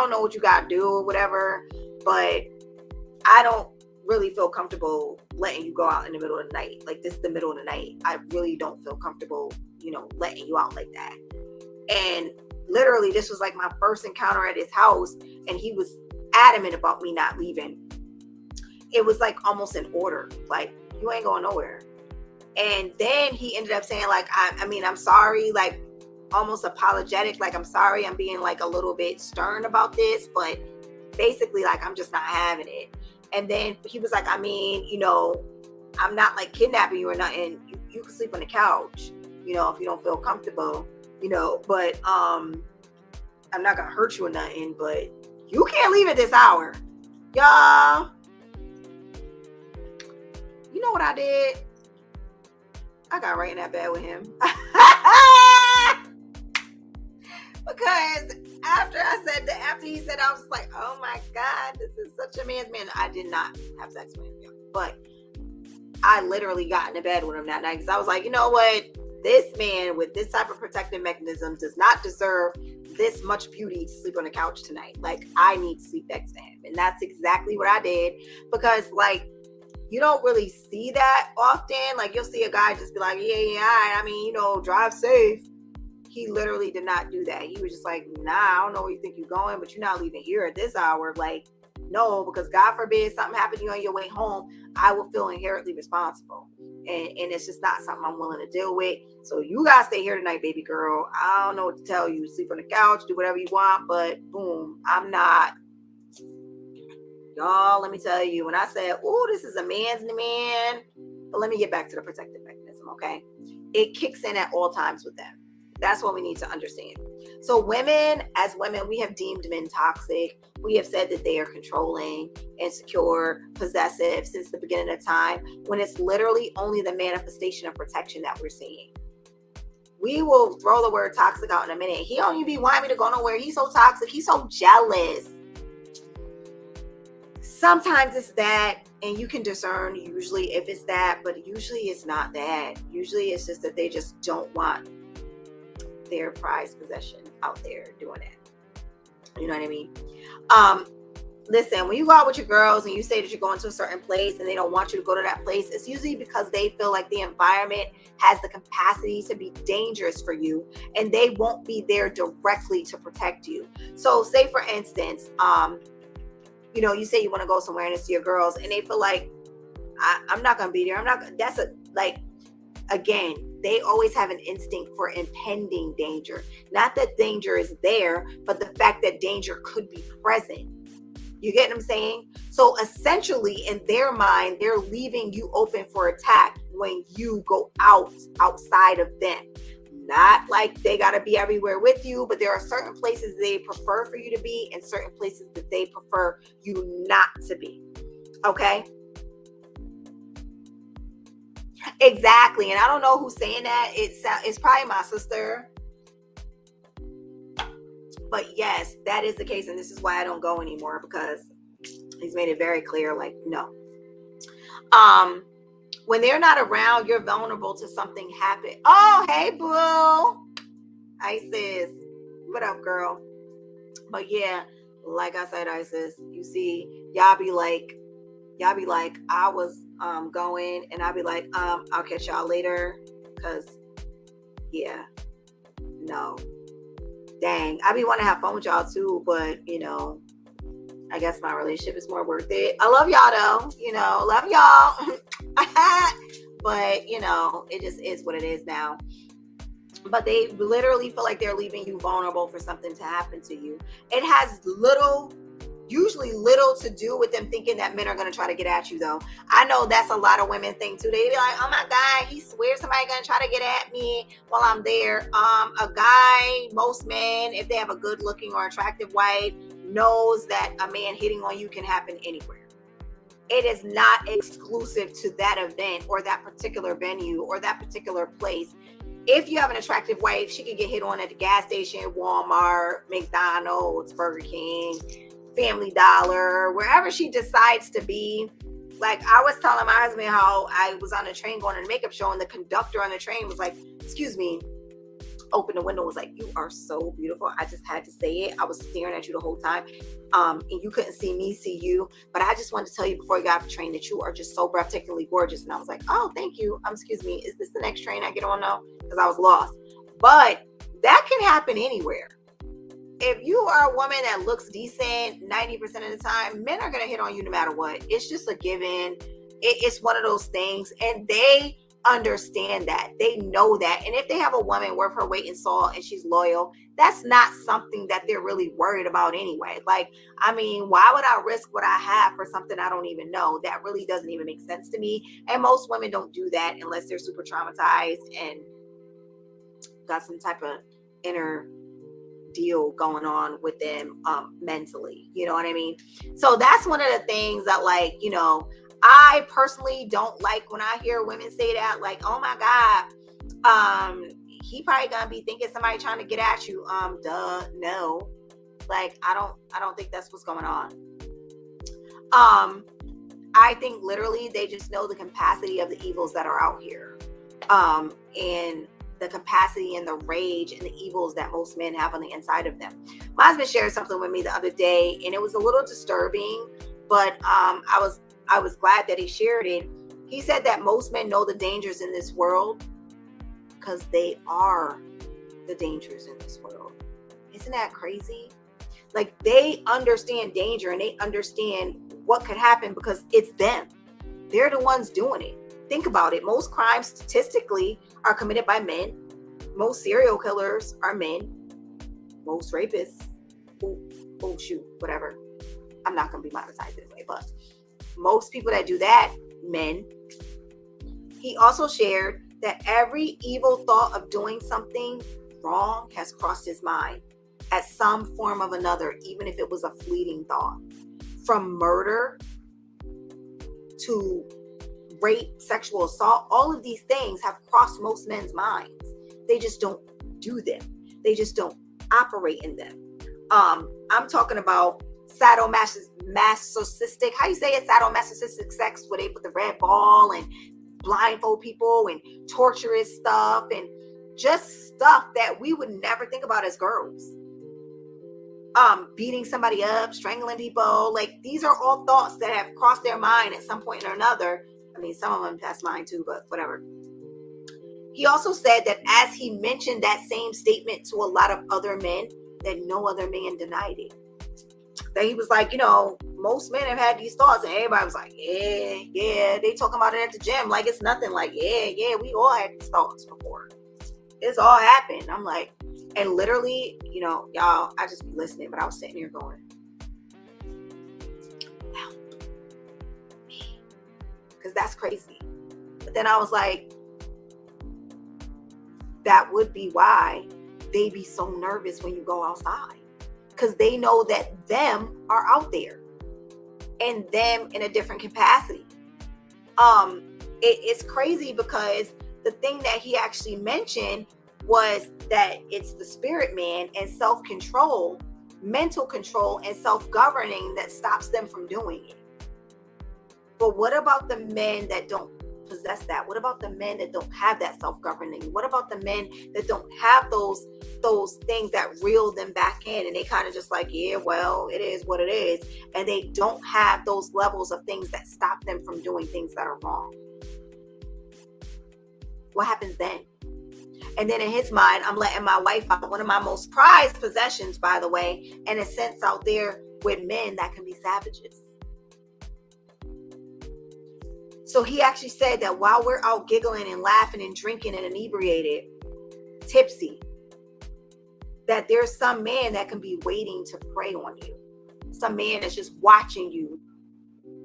don't know what you gotta do or whatever, but I don't really feel comfortable letting you go out in the middle of the night. Like, this is the middle of the night. I really don't feel comfortable, letting you out like that. And literally, this was like my first encounter at his house, and he was adamant about me not leaving. It was like almost an order, like, you ain't going nowhere. And then he ended up saying, like, I mean, I'm sorry, like almost apologetic, like, I'm sorry, I'm being like a little bit stern about this, but basically, like, I'm just not having it. And then he was like, I mean, I'm not like kidnapping you or nothing. You can sleep on the couch, if you don't feel comfortable, but I'm not gonna hurt you or nothing, but you can't leave at this hour. Y'all, you know what I did? I got right in that bed with him. Because after he said, I was like, oh my God, this is such a man's man. I did not have sex with him, but I literally got into bed with him that night because I was like, you know what? This man with this type of protective mechanism does not deserve this much beauty to sleep on the couch tonight. Like, I need to sleep next to him. And that's exactly what I did, because like, you don't really see that often. Like, you'll see a guy just be like, yeah, I mean, drive safe. He literally did not do that. He was just like, nah, I don't know where you think you're going, but you're not leaving here at this hour. Like, no, because God forbid something happened to you on your way home, I will feel inherently responsible. And it's just not something I'm willing to deal with. So you gotta stay here tonight, baby girl. I don't know what to tell you. Sleep on the couch, do whatever you want, but boom, I'm not. Y'all, let me tell you, when I said, oh, this is a man's man, but let me get back to the protective mechanism, okay? It kicks in at all times with them. That's what we need to understand. So as women, we have deemed men toxic. We have said that they are controlling, insecure, possessive since the beginning of time, when it's literally only the manifestation of protection that we're seeing. We will throw the word toxic out in a minute. He don't even be wanting me to go nowhere. He's so toxic. He's so jealous. Sometimes it's that, and you can discern usually if it's that, but usually it's not that. Usually it's just that they just don't want their prized possession out there doing it. You know what I mean? Listen, when you go out with your girls and you say that you're going to a certain place and they don't want you to go to that place, it's usually because they feel like the environment has the capacity to be dangerous for you, and they won't be there directly to protect you. So say for instance, you say you want to go somewhere and it's your girls and they feel like, I'm not going to be there. Again, they always have an instinct for impending danger. Not that danger is there, but the fact that danger could be present. You get what I'm saying? So essentially, in their mind, they're leaving you open for attack when you go outside of them. Not like they got to be everywhere with you, but there are certain places they prefer for you to be and certain places that they prefer you not to be. Okay? Exactly. And I don't know who's saying that. It's probably my sister. But yes, that is the case. And this is why I don't go anymore, because he's made it very clear, like, no. When they're not around, you're vulnerable to something happen. Oh, hey, boo. Isis. What up, girl? But yeah, like I said, Isis, you see, y'all be like, I was going, and I'll be like, I'll catch y'all later. Cause yeah, no. Dang, I be wanting to have fun with y'all too, but I guess my relationship is more worth it. I love y'all though, love y'all. But it just is what it is now. But they literally feel like they're leaving you vulnerable for something to happen to you. It has usually little to do with them thinking that men are going to try to get at you, though. I know that's a lot of women think too. They be like, oh my God, he swears somebody going to try to get at me while I'm there. A guy, most men, if they have a good looking or attractive wife, knows that a man hitting on you can happen anywhere. It is not exclusive to that event or that particular venue or that particular place. If you have an attractive wife, she can get hit on at the gas station, Walmart, McDonald's, Burger King, Family Dollar, wherever she decides to be. Like, I was telling my husband how I was on a train going to the makeup show, and the conductor on the train was like, excuse me, opened the window, was like, you are so beautiful. I just had to say it. I was staring at you the whole time. And you couldn't see me, see you. But I just wanted to tell you before you got off the train that you are just so breathtakingly gorgeous. And I was like, oh, thank you. Excuse me. Is this the next train I get on now? Because I was lost. But That can happen anywhere. If you are a woman that looks decent 90% of the time, men are going to hit on you no matter what. It's just a given. It's one of those things. And they understand that. They know that. And if they have a woman worth her weight in salt and she's loyal, that's not something that they're really worried about anyway. Like, I mean, why would I risk what I have for something I don't even know? That really doesn't even make sense to me. And most women don't do that unless they're super traumatized and got some type of inner deal going on with them mentally. You know what I mean? So that's one of the things that, like, you know, I personally don't like when I hear women say that, like, oh my God, he probably gonna be thinking somebody trying to get at you. No. Like, I don't think that's what's going on. I think literally they just know the capacity of the evils that are out here. And the capacity and the rage and the evils that most men have on the inside of them. My husband shared something with me the other day, and it was a little disturbing, but I was glad that he shared it. He said that most men know the dangers in this world because they are the dangers in this world. Isn't that crazy? Like, they understand danger and they understand what could happen because it's them. They're the ones doing it. Think about it. Most crimes statistically are committed by men. Most serial killers are men. Most rapists, whatever. I'm not going to be monetized anyway, but most people that do that, men. He also shared that every evil thought of doing something wrong has crossed his mind at some form of another, even if it was a fleeting thought. From murder to rape, sexual assault, all of these things have crossed most men's minds. They just don't do them. They just don't operate in them. I'm talking about sadomasochistic, how you say it, sadomasochistic sex, where they put the red ball and blindfold people and torturous stuff and just stuff that we would never think about as girls. Beating somebody up, strangling people. Like, these are all thoughts that have crossed their mind at some point or another. I mean, some of them passed mine too, but whatever. He also said that as he mentioned that same statement to a lot of other men, that no other man denied it. That he was like, you know, most men have had these thoughts, and everybody was like, yeah, they talking about it at the gym like it's nothing. Like, yeah, we all had these thoughts before. It's all happened. I'm like, and literally, you know, y'all, I just be listening, but I was sitting here going, help me, because that's crazy. But then I was like, that would be why they be so nervous when you go outside, because they know that them are out there and them in a different capacity. It's crazy because the thing that he actually mentioned was that it's the spirit man and self-control, mental control and self-governing that stops them from doing it. But what about the men that don't possess that? What about the men that don't have that self-governing? What about the men that don't have those things that reel them back in, and they kind of just like, yeah, well, it is what it is, and they don't have those levels of things that stop them from doing things that are wrong? What happens then? And then in his mind, I'm letting my wife out, one of my most prized possessions, by the way, and a sense out there with men that can be savages. So he actually said that while we're out giggling and laughing and drinking and inebriated, tipsy, that there's some man that can be waiting to prey on you. Some man that's just watching you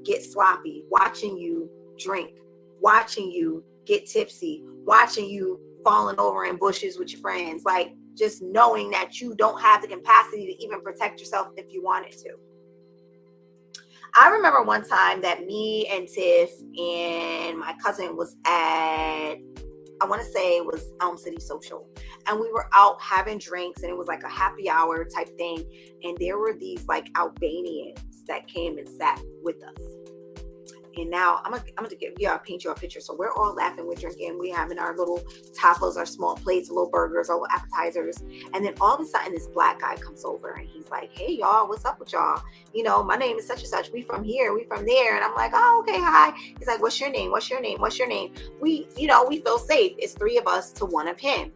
get sloppy, watching you drink, watching you get tipsy, watching you falling over in bushes with your friends, like just knowing that you don't have the capacity to even protect yourself if you wanted to. I remember one time that me and Tiff and my cousin was at, I want to say it was Elm City Social, and we were out having drinks, and it was like a happy hour type thing, and there were these like Albanians that came and sat with us. And now I'm gonna paint you a picture. So we're all laughing, we're drinking, we having our little tapas, our small plates, little burgers, our little appetizers. And then all of a sudden this black guy comes over and he's like, hey y'all, what's up with y'all? You know, my name is such and such. We from here, we from there. And I'm like, oh, okay, hi. He's like, what's your name? What's your name? What's your name? We feel safe. It's three of us to one of him.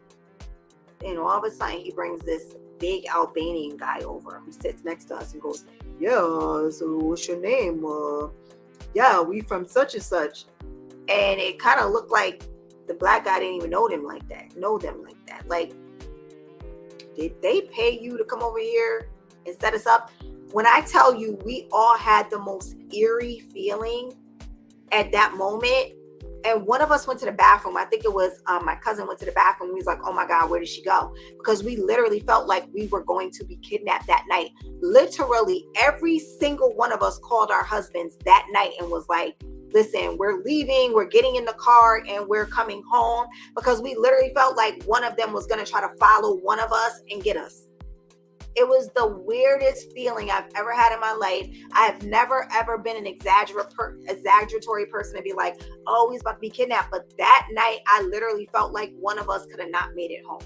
And all of a sudden he brings this big Albanian guy over who sits next to us and goes, yeah, so what's your name? Yeah, we from such and such. And it kind of looked like the black guy didn't even know them like that. Like, did they pay you to come over here and set us up? When I tell you, we all had the most eerie feeling at that moment. And one of us went to the bathroom. I think it was my cousin went to the bathroom. He was like, oh my God, where did she go? Because we literally felt like we were going to be kidnapped that night. Literally, every single one of us called our husbands that night and was like, listen, we're leaving, we're getting in the car and we're coming home, because we literally felt like one of them was going to try to follow one of us and get us. It was the weirdest feeling I've ever had in my life. I have never, ever been an exaggeratory person to be like, oh, he's about to be kidnapped. But that night, I literally felt like one of us could have not made it home.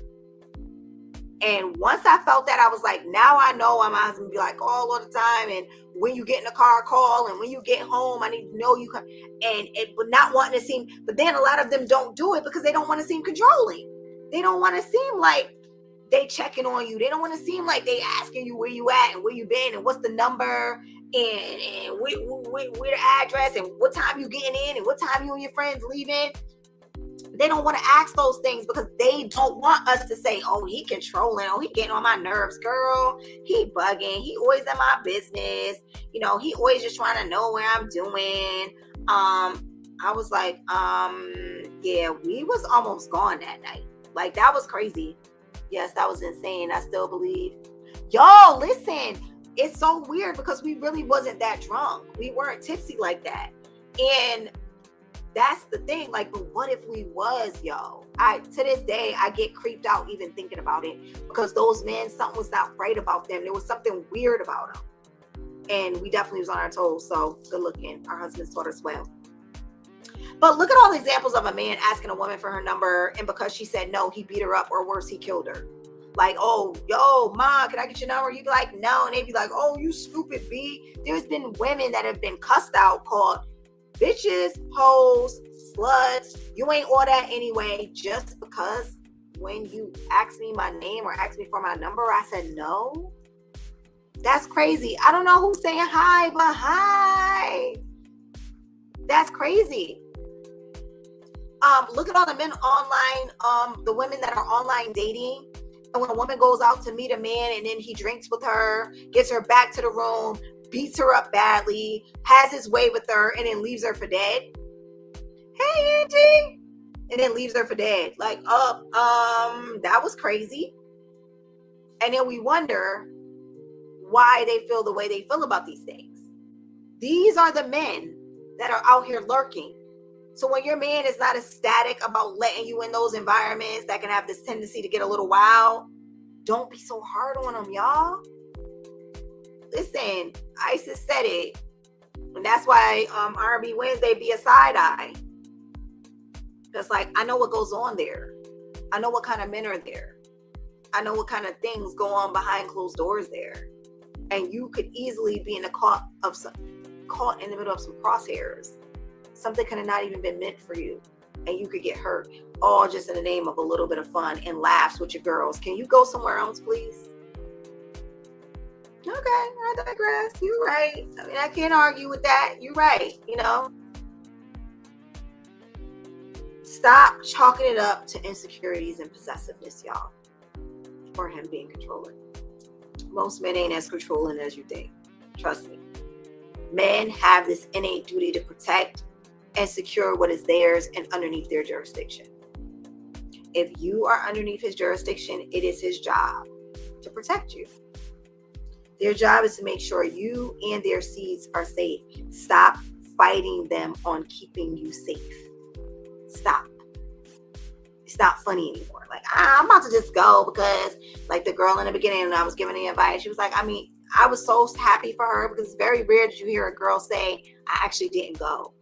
And once I felt that, I was like, now I know my husband be like, all the time. And when you get in the car, call. And when you get home, I need to know you come. And it would not wanting to seem, but then a lot of them don't do it because they don't want to seem controlling. They don't want to seem like they checking on you. They don't want to seem like they asking you where you at and where you been and what's the number and where the address and what time you getting in and what time you and your friends leaving. They don't want to ask those things because they don't want us to say, oh, he controlling. Oh, he getting on my nerves, girl. He bugging. He always in my business. You know, he always just trying to know where I'm doing. I was like, yeah, we was almost gone that night. Like, that was crazy. Yes, that was insane. I still believe. Y'all, listen, it's so weird because we really wasn't that drunk. We weren't tipsy like that. And that's the thing. Like, but what if we was, yo? To this day, I get creeped out even thinking about it, because those men, something was not right about them. There was something weird about them. And we definitely was on our toes. So good looking. Our husbands taught us well. But look at all the examples of a man asking a woman for her number, and because she said no, he beat her up, or worse, he killed her. Like, oh, yo, ma, can I get your number? You'd be like, no. And they'd be like, oh, you stupid B. There's been women that have been cussed out, called bitches, hoes, sluts. You ain't all that anyway, just because when you asked me my name or asked me for my number, I said no. That's crazy. I don't know who's saying hi, but hi. That's crazy. Look at all the men online, the women that are online dating. And when a woman goes out to meet a man and then he drinks with her, gets her back to the room, beats her up badly, has his way with her, and then leaves her for dead. Hey, Angie. And then leaves her for dead. Like, that was crazy. And then we wonder why they feel the way they feel about these things. These are the men that are out here lurking. So when your man is not ecstatic about letting you in those environments that can have this tendency to get a little wild, don't be so hard on them, y'all. Listen, Isis said it. And that's why R&B Wednesday be a side eye. Because, like, I know what goes on there. I know what kind of men are there. I know what kind of things go on behind closed doors there. And you could easily be caught in the middle of some crosshairs. Something could have not even been meant for you. And you could get hurt. All just in the name of a little bit of fun and laughs with your girls. Can you go somewhere else, please? Okay, I digress. You're right. I mean, I can't argue with that. You're right, you know. Stop chalking it up to insecurities and possessiveness, y'all. Or him being controlling. Most men ain't as controlling as you think. Trust me. Men have this innate duty to protect and secure what is theirs and underneath their jurisdiction. If you are underneath his jurisdiction, it is his job to protect you. Their job is to make sure you and their seeds are safe. Stop fighting them on keeping you safe. Stop. It's not funny anymore. Like, I'm about to just go because, like, the girl in the beginning, when I was giving the advice, she was like, I was so happy for her, because it's very rare that you hear a girl say, I actually didn't go.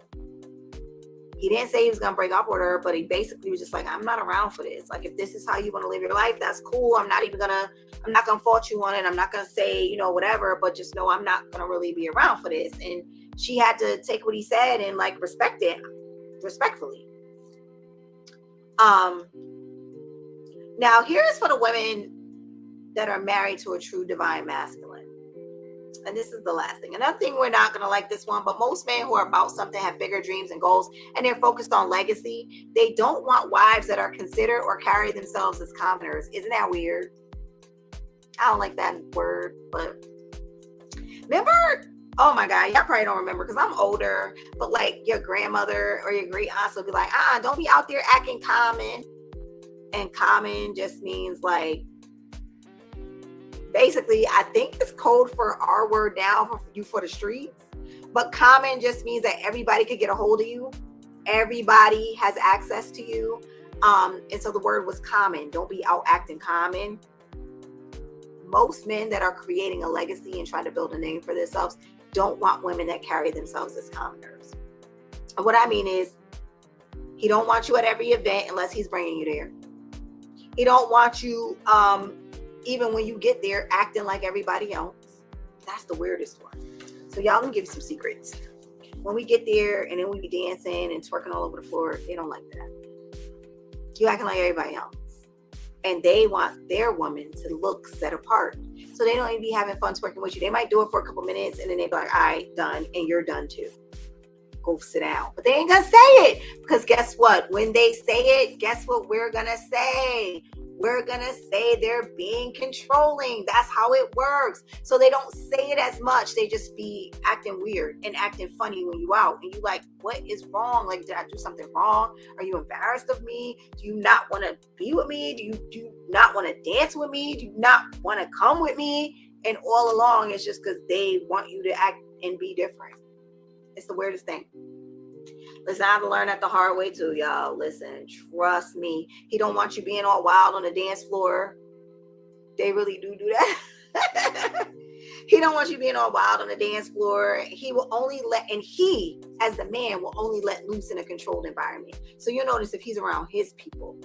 He didn't say he was going to break up with her, but he basically was just like, I'm not around for this. Like, if this is how you want to live your life, that's cool. I'm not going to fault you on it. I'm not going to say, whatever, but just know I'm not going to really be around for this. And she had to take what he said and, like, respect it respectfully. Now, here's for the women that are married to a true divine masculine. And this is the last thing. Another thing, we're not going to like this one, but most men who are about something have bigger dreams and goals, and they're focused on legacy. They don't want wives that are considered or carry themselves as commoners. Isn't that weird? I don't like that word, but remember, oh my God, y'all probably don't remember because I'm older, but like your grandmother or your great aunts will be like, don't be out there acting common. And common just means like, basically, I think it's code for our word now for you for the streets. But common just means that everybody could get a hold of you. Everybody has access to you. And so the word was common. Don't be out acting common. Most men that are creating a legacy and trying to build a name for themselves don't want women that carry themselves as commoners. And what I mean is, he don't want you at every event unless he's bringing you there. He don't want you, even when you get there, acting like everybody else. That's the weirdest one. So y'all can give you some secrets. When we get there and then we be dancing and twerking all over the floor, they don't like that. You acting like everybody else. And they want their woman to look set apart. So they don't even be having fun twerking with you. They might do it for a couple minutes and then they be like, all right, done. And you're done too. Go sit down. But they ain't gonna say it. Because guess what? When they say it, guess what we're gonna say? We're gonna say they're being controlling. That's how it works. So they don't say it as much. They just be acting weird and acting funny when you out. And you like, what is wrong? Like, did I do something wrong? Are you embarrassed of me? Do you not want to be with me? Do you not want to dance with me? Do you not want to come with me? And all along, it's just because they want you to act and be different. It's the weirdest thing. Listen, I had to learn that the hard way too, y'all. Listen, trust me. He don't want you being all wild on the dance floor. They really do that. He don't want you being all wild on the dance floor. He will only and he, as the man, will only let loose in a controlled environment. So you'll notice if he's around his people,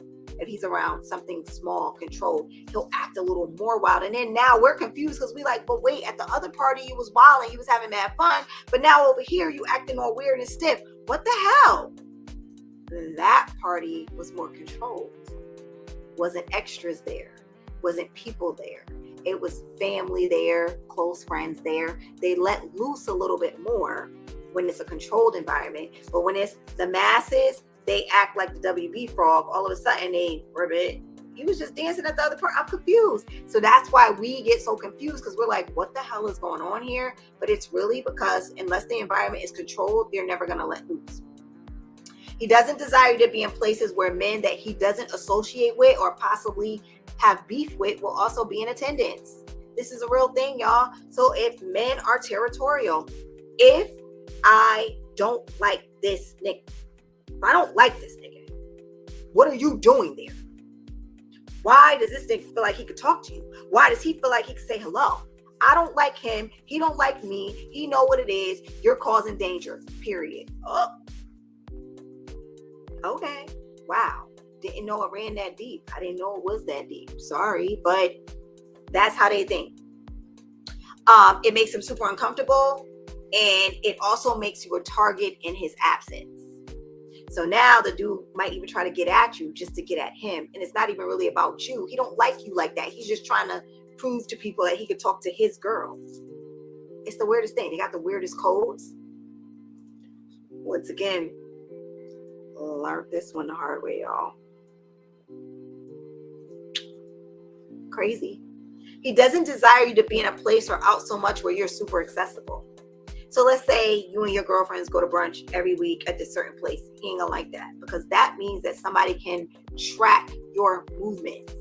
if he's around something small, controlled, he'll act a little more wild. And then now we're confused because we like, but wait, at the other party you was wild and you was having mad fun, but now over here you acting all weird and stiff. What the hell? That party was more controlled. Wasn't extras there. Wasn't people there. It was family there, close friends there. They let loose a little bit more when it's a controlled environment. But when it's the masses, they act like the WB frog. All of a sudden, they ribbit. He was just dancing at the other part. I'm confused. So that's why we get so confused because we're like, what the hell is going on here? But it's really because unless the environment is controlled, they're never going to let loose. He doesn't desire to be in places where men that he doesn't associate with or possibly have beef with will also be in attendance. This is a real thing, y'all. So if men are territorial, if I don't like this nigga, if I don't like this nigga, what are you doing there? Why does this nigga feel like he could talk to you? Why does he feel like he could say hello? I don't like him. He don't like me. He know what it is. You're causing danger, period. Oh. Okay. Wow. Didn't know it ran that deep. I didn't know it was that deep. Sorry, but that's how they think. It makes him super uncomfortable, and it also makes you a target in his absence. So now the dude might even try to get at you just to get at him. And it's not even really about you. He don't like you like that. He's just trying to prove to people that he could talk to his girl. It's the weirdest thing. They got the weirdest codes. Once again, learned this one the hard way, y'all. Crazy. He doesn't desire you to be in a place or out so much where you're super accessible. So let's say you and your girlfriends go to brunch every week at this certain place. He ain't gonna like that because that means that somebody can track your movements.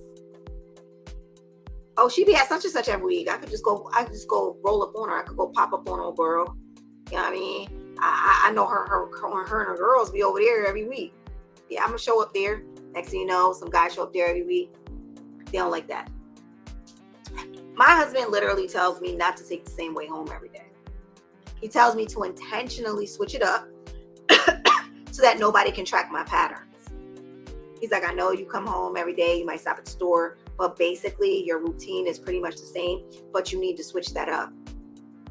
Oh, she be at such and such every week. I could just go roll up on her. I could go pop up on her girl. You know what I mean? I know her and her girls be over there every week. Yeah, I'm gonna show up there. Next thing you know, some guys show up there every week. They don't like that. My husband literally tells me not to take the same way home every day. He tells me to intentionally switch it up so that nobody can track my patterns. He's like, I know you come home every day, you might stop at the store, but basically your routine is pretty much the same, but you need to switch that up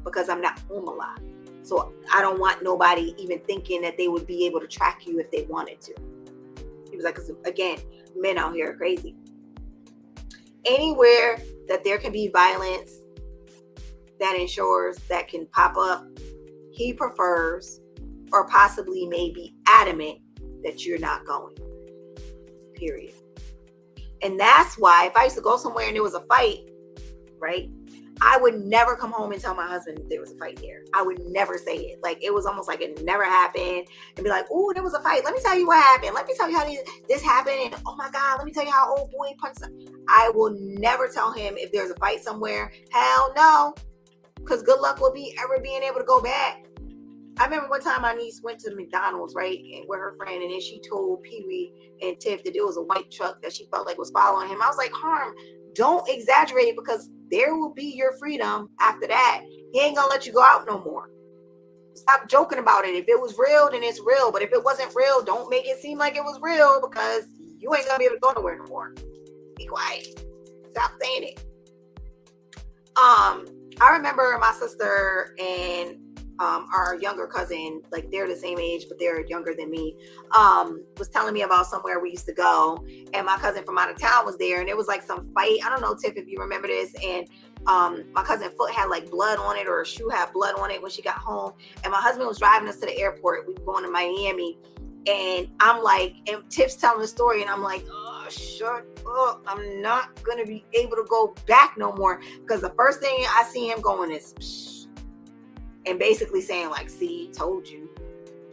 because I'm not home a lot. So I don't want nobody even thinking that they would be able to track you if they wanted to. He was like, 'cause again, men out here are crazy. Anywhere that there can be violence that can pop up, he prefers or possibly may be adamant that you're not going. Period. And that's why if I used to go somewhere and there was a fight, right, I would never come home and tell my husband there was a fight there. I would never say it. Like, it was almost like it never happened. And be like, oh, there was a fight. Let me tell you what happened. Let me tell you how this happened. And oh my God, let me tell you how old boy punched him. I will never tell him if there's a fight somewhere. Hell no. Because good luck with me ever being able to go back. I remember one time my niece went to McDonald's, right, and with her friend, and then she told Pee Wee and Tiff that there was a white truck that she felt like was following him. I was like, Harm, don't exaggerate, because there will be your freedom after that. He ain't gonna let you go out no more. Stop joking about it. If it was real, then it's real. But if it wasn't real, don't make it seem like it was real, because you ain't gonna be able to go nowhere no more. Be quiet. Stop saying it. I remember my sister and our younger cousin, like they're the same age, but they're younger than me, was telling me about somewhere we used to go, and my cousin from out of town was there, and it was like some fight. I don't know, Tiff, if you remember this, and my cousin's foot had like blood on it, or her shoe had blood on it when she got home, and my husband was driving us to the airport. We were going to Miami, and I'm like, and Tiff's telling the story, and I'm like, oh, shut up. I'm not going to be able to go back no more, because the first thing I see him going is, psh, and basically saying like, see, told you,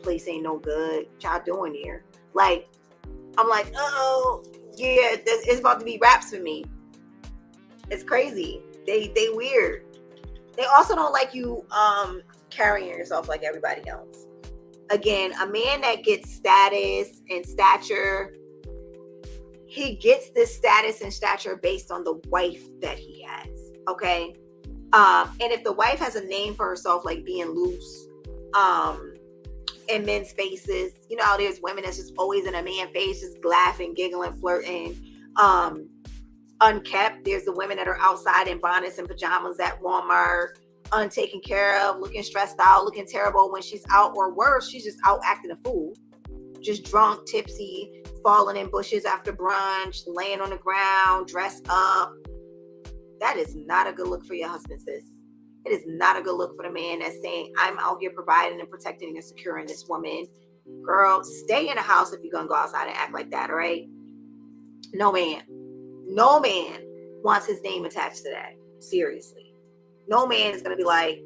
place ain't no good. What y'all doing here? Like, I'm like, oh, yeah, it's about to be raps for me. It's crazy. They weird. They also don't like you carrying yourself like everybody else. Again, a man that gets status and stature, he gets this status and stature based on the wife that he has, okay? And if the wife has a name for herself, like being loose, in men's faces, you know how there's women that's just always in a man's face, just laughing, giggling, flirting, unkept. There's the women that are outside in bonnets and pajamas at Walmart, untaken care of, looking stressed out, looking terrible when she's out, or worse, she's just out acting a fool, just drunk, tipsy, falling in bushes after brunch, laying on the ground, dressed up. That is not a good look for your husband, sis. It is not a good look for the man that's saying, I'm out here providing and protecting and securing this woman. Girl, stay in the house if you're going to go outside and act like that, all right? No man wants his name attached to that. Seriously. No man is going to be like,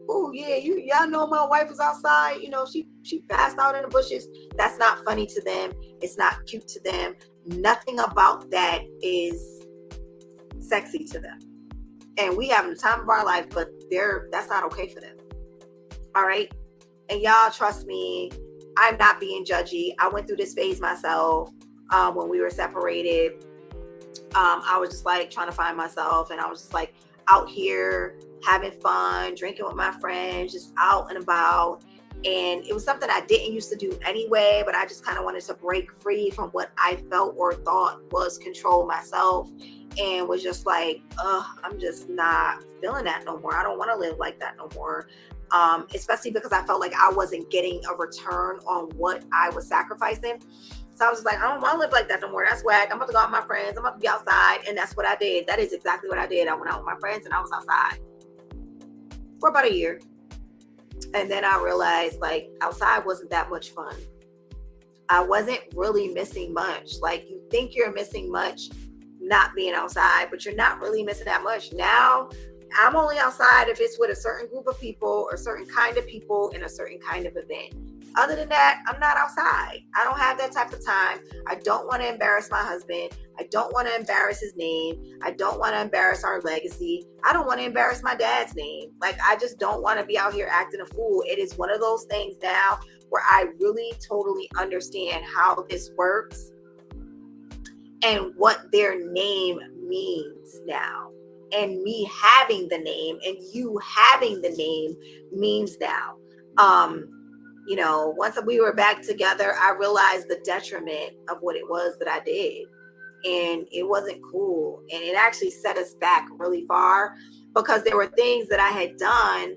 oh, yeah, y'all know my wife was outside. You know, she passed out in the bushes. That's not funny to them. It's not cute to them. Nothing about that is sexy to them, and we have the time of our life, but that's not okay for them. All right, and y'all trust me, I'm not being judgy. I went through this phase myself. When we were separated, I was just like trying to find myself, and I was just like out here having fun, drinking with my friends, just out and about. And it was something I didn't used to do anyway, but I just kind of wanted to break free from what I felt or thought was control myself, and was just like, I'm just not feeling that no more. I don't want to live like that no more. Especially because I felt like I wasn't getting a return on what I was sacrificing. So I was just like, I don't want to live like that no more. That's whack. I'm about to go out with my friends. I'm about to be outside. And that's what I did. That is exactly what I did. I went out with my friends and I was outside for about a year. And then I realized like outside wasn't that much fun. I wasn't really missing much. Like, you think you're missing much not being outside, but you're not really missing that much. Now I'm only outside if it's with a certain group of people or a certain kind of people in a certain kind of event. Other than that, I'm not outside. I don't have that type of time. I don't want to embarrass my husband. I don't want to embarrass his name. I don't want to embarrass our legacy. I don't want to embarrass my dad's name. Like, I just don't want to be out here acting a fool. It is one of those things now where I really totally understand how this works and what their name means now. And me having the name and you having the name means now. You know, once we were back together, I realized the detriment of what it was that I did. And it wasn't cool. And it actually set us back really far because there were things that I had done.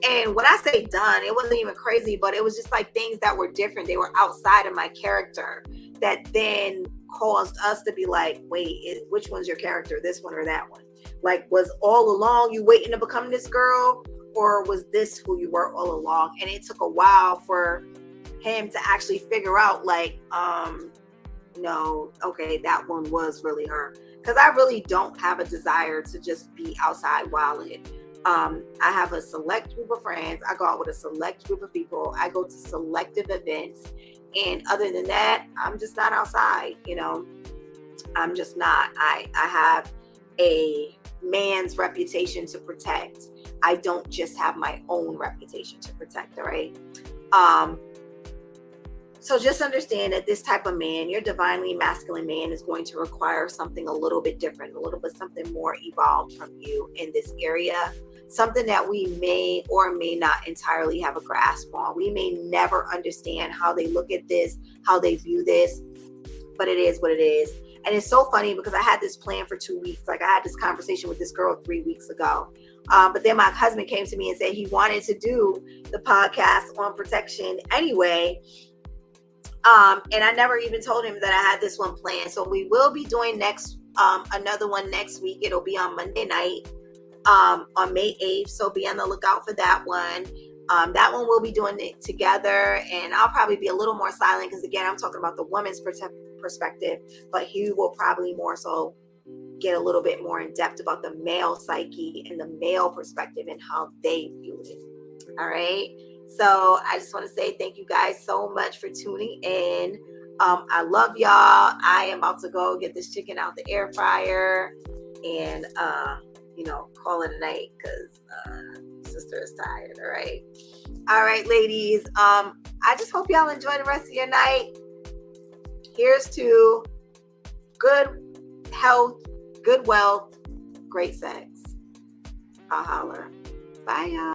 And when I say done, it wasn't even crazy, but it was just like things that were different. They were outside of my character that then caused us to be like, wait, which one's your character, this one or that one? Like, was all along you waiting to become this girl, or was this who you were all along? And it took a while for him to actually figure out, like, no, okay, that one was really her. Because I really don't have a desire to just be outside wilding. I have a select group of friends. I go out with a select group of people. I go to selective events. And other than that, I'm just not outside, I'm just not. I have a man's reputation to protect. I don't just have my own reputation to protect, all right? So just understand that this type of man, your divinely masculine man, is going to require something a little bit different, a little bit something more evolved from you in this area, something that we may or may not entirely have a grasp on. We may never understand how they look at this, how they view this, but it is what it is. And it's so funny because I had this plan for 2 weeks. Like, I had this conversation with this girl 3 weeks ago. But then my husband came to me and said he wanted to do the podcast on protection anyway. And I never even told him that I had this one planned. So we will be doing another one next week. It'll be on Monday night, on May 8th. So be on the lookout for that one. That one we'll be doing it together, and I'll probably be a little more silent because, again, I'm talking about the woman's perspective, but he will probably more so get a little bit more in depth about the male psyche and the male perspective and how they view it. All right. So I just want to say thank you guys so much for tuning in. I love y'all. I am about to go get this chicken out the air fryer and, call it a night because sister is tired. All right, ladies. I just hope y'all enjoy the rest of your night. Here's to good health, good wealth, great sex. I'll holler. Bye, y'all.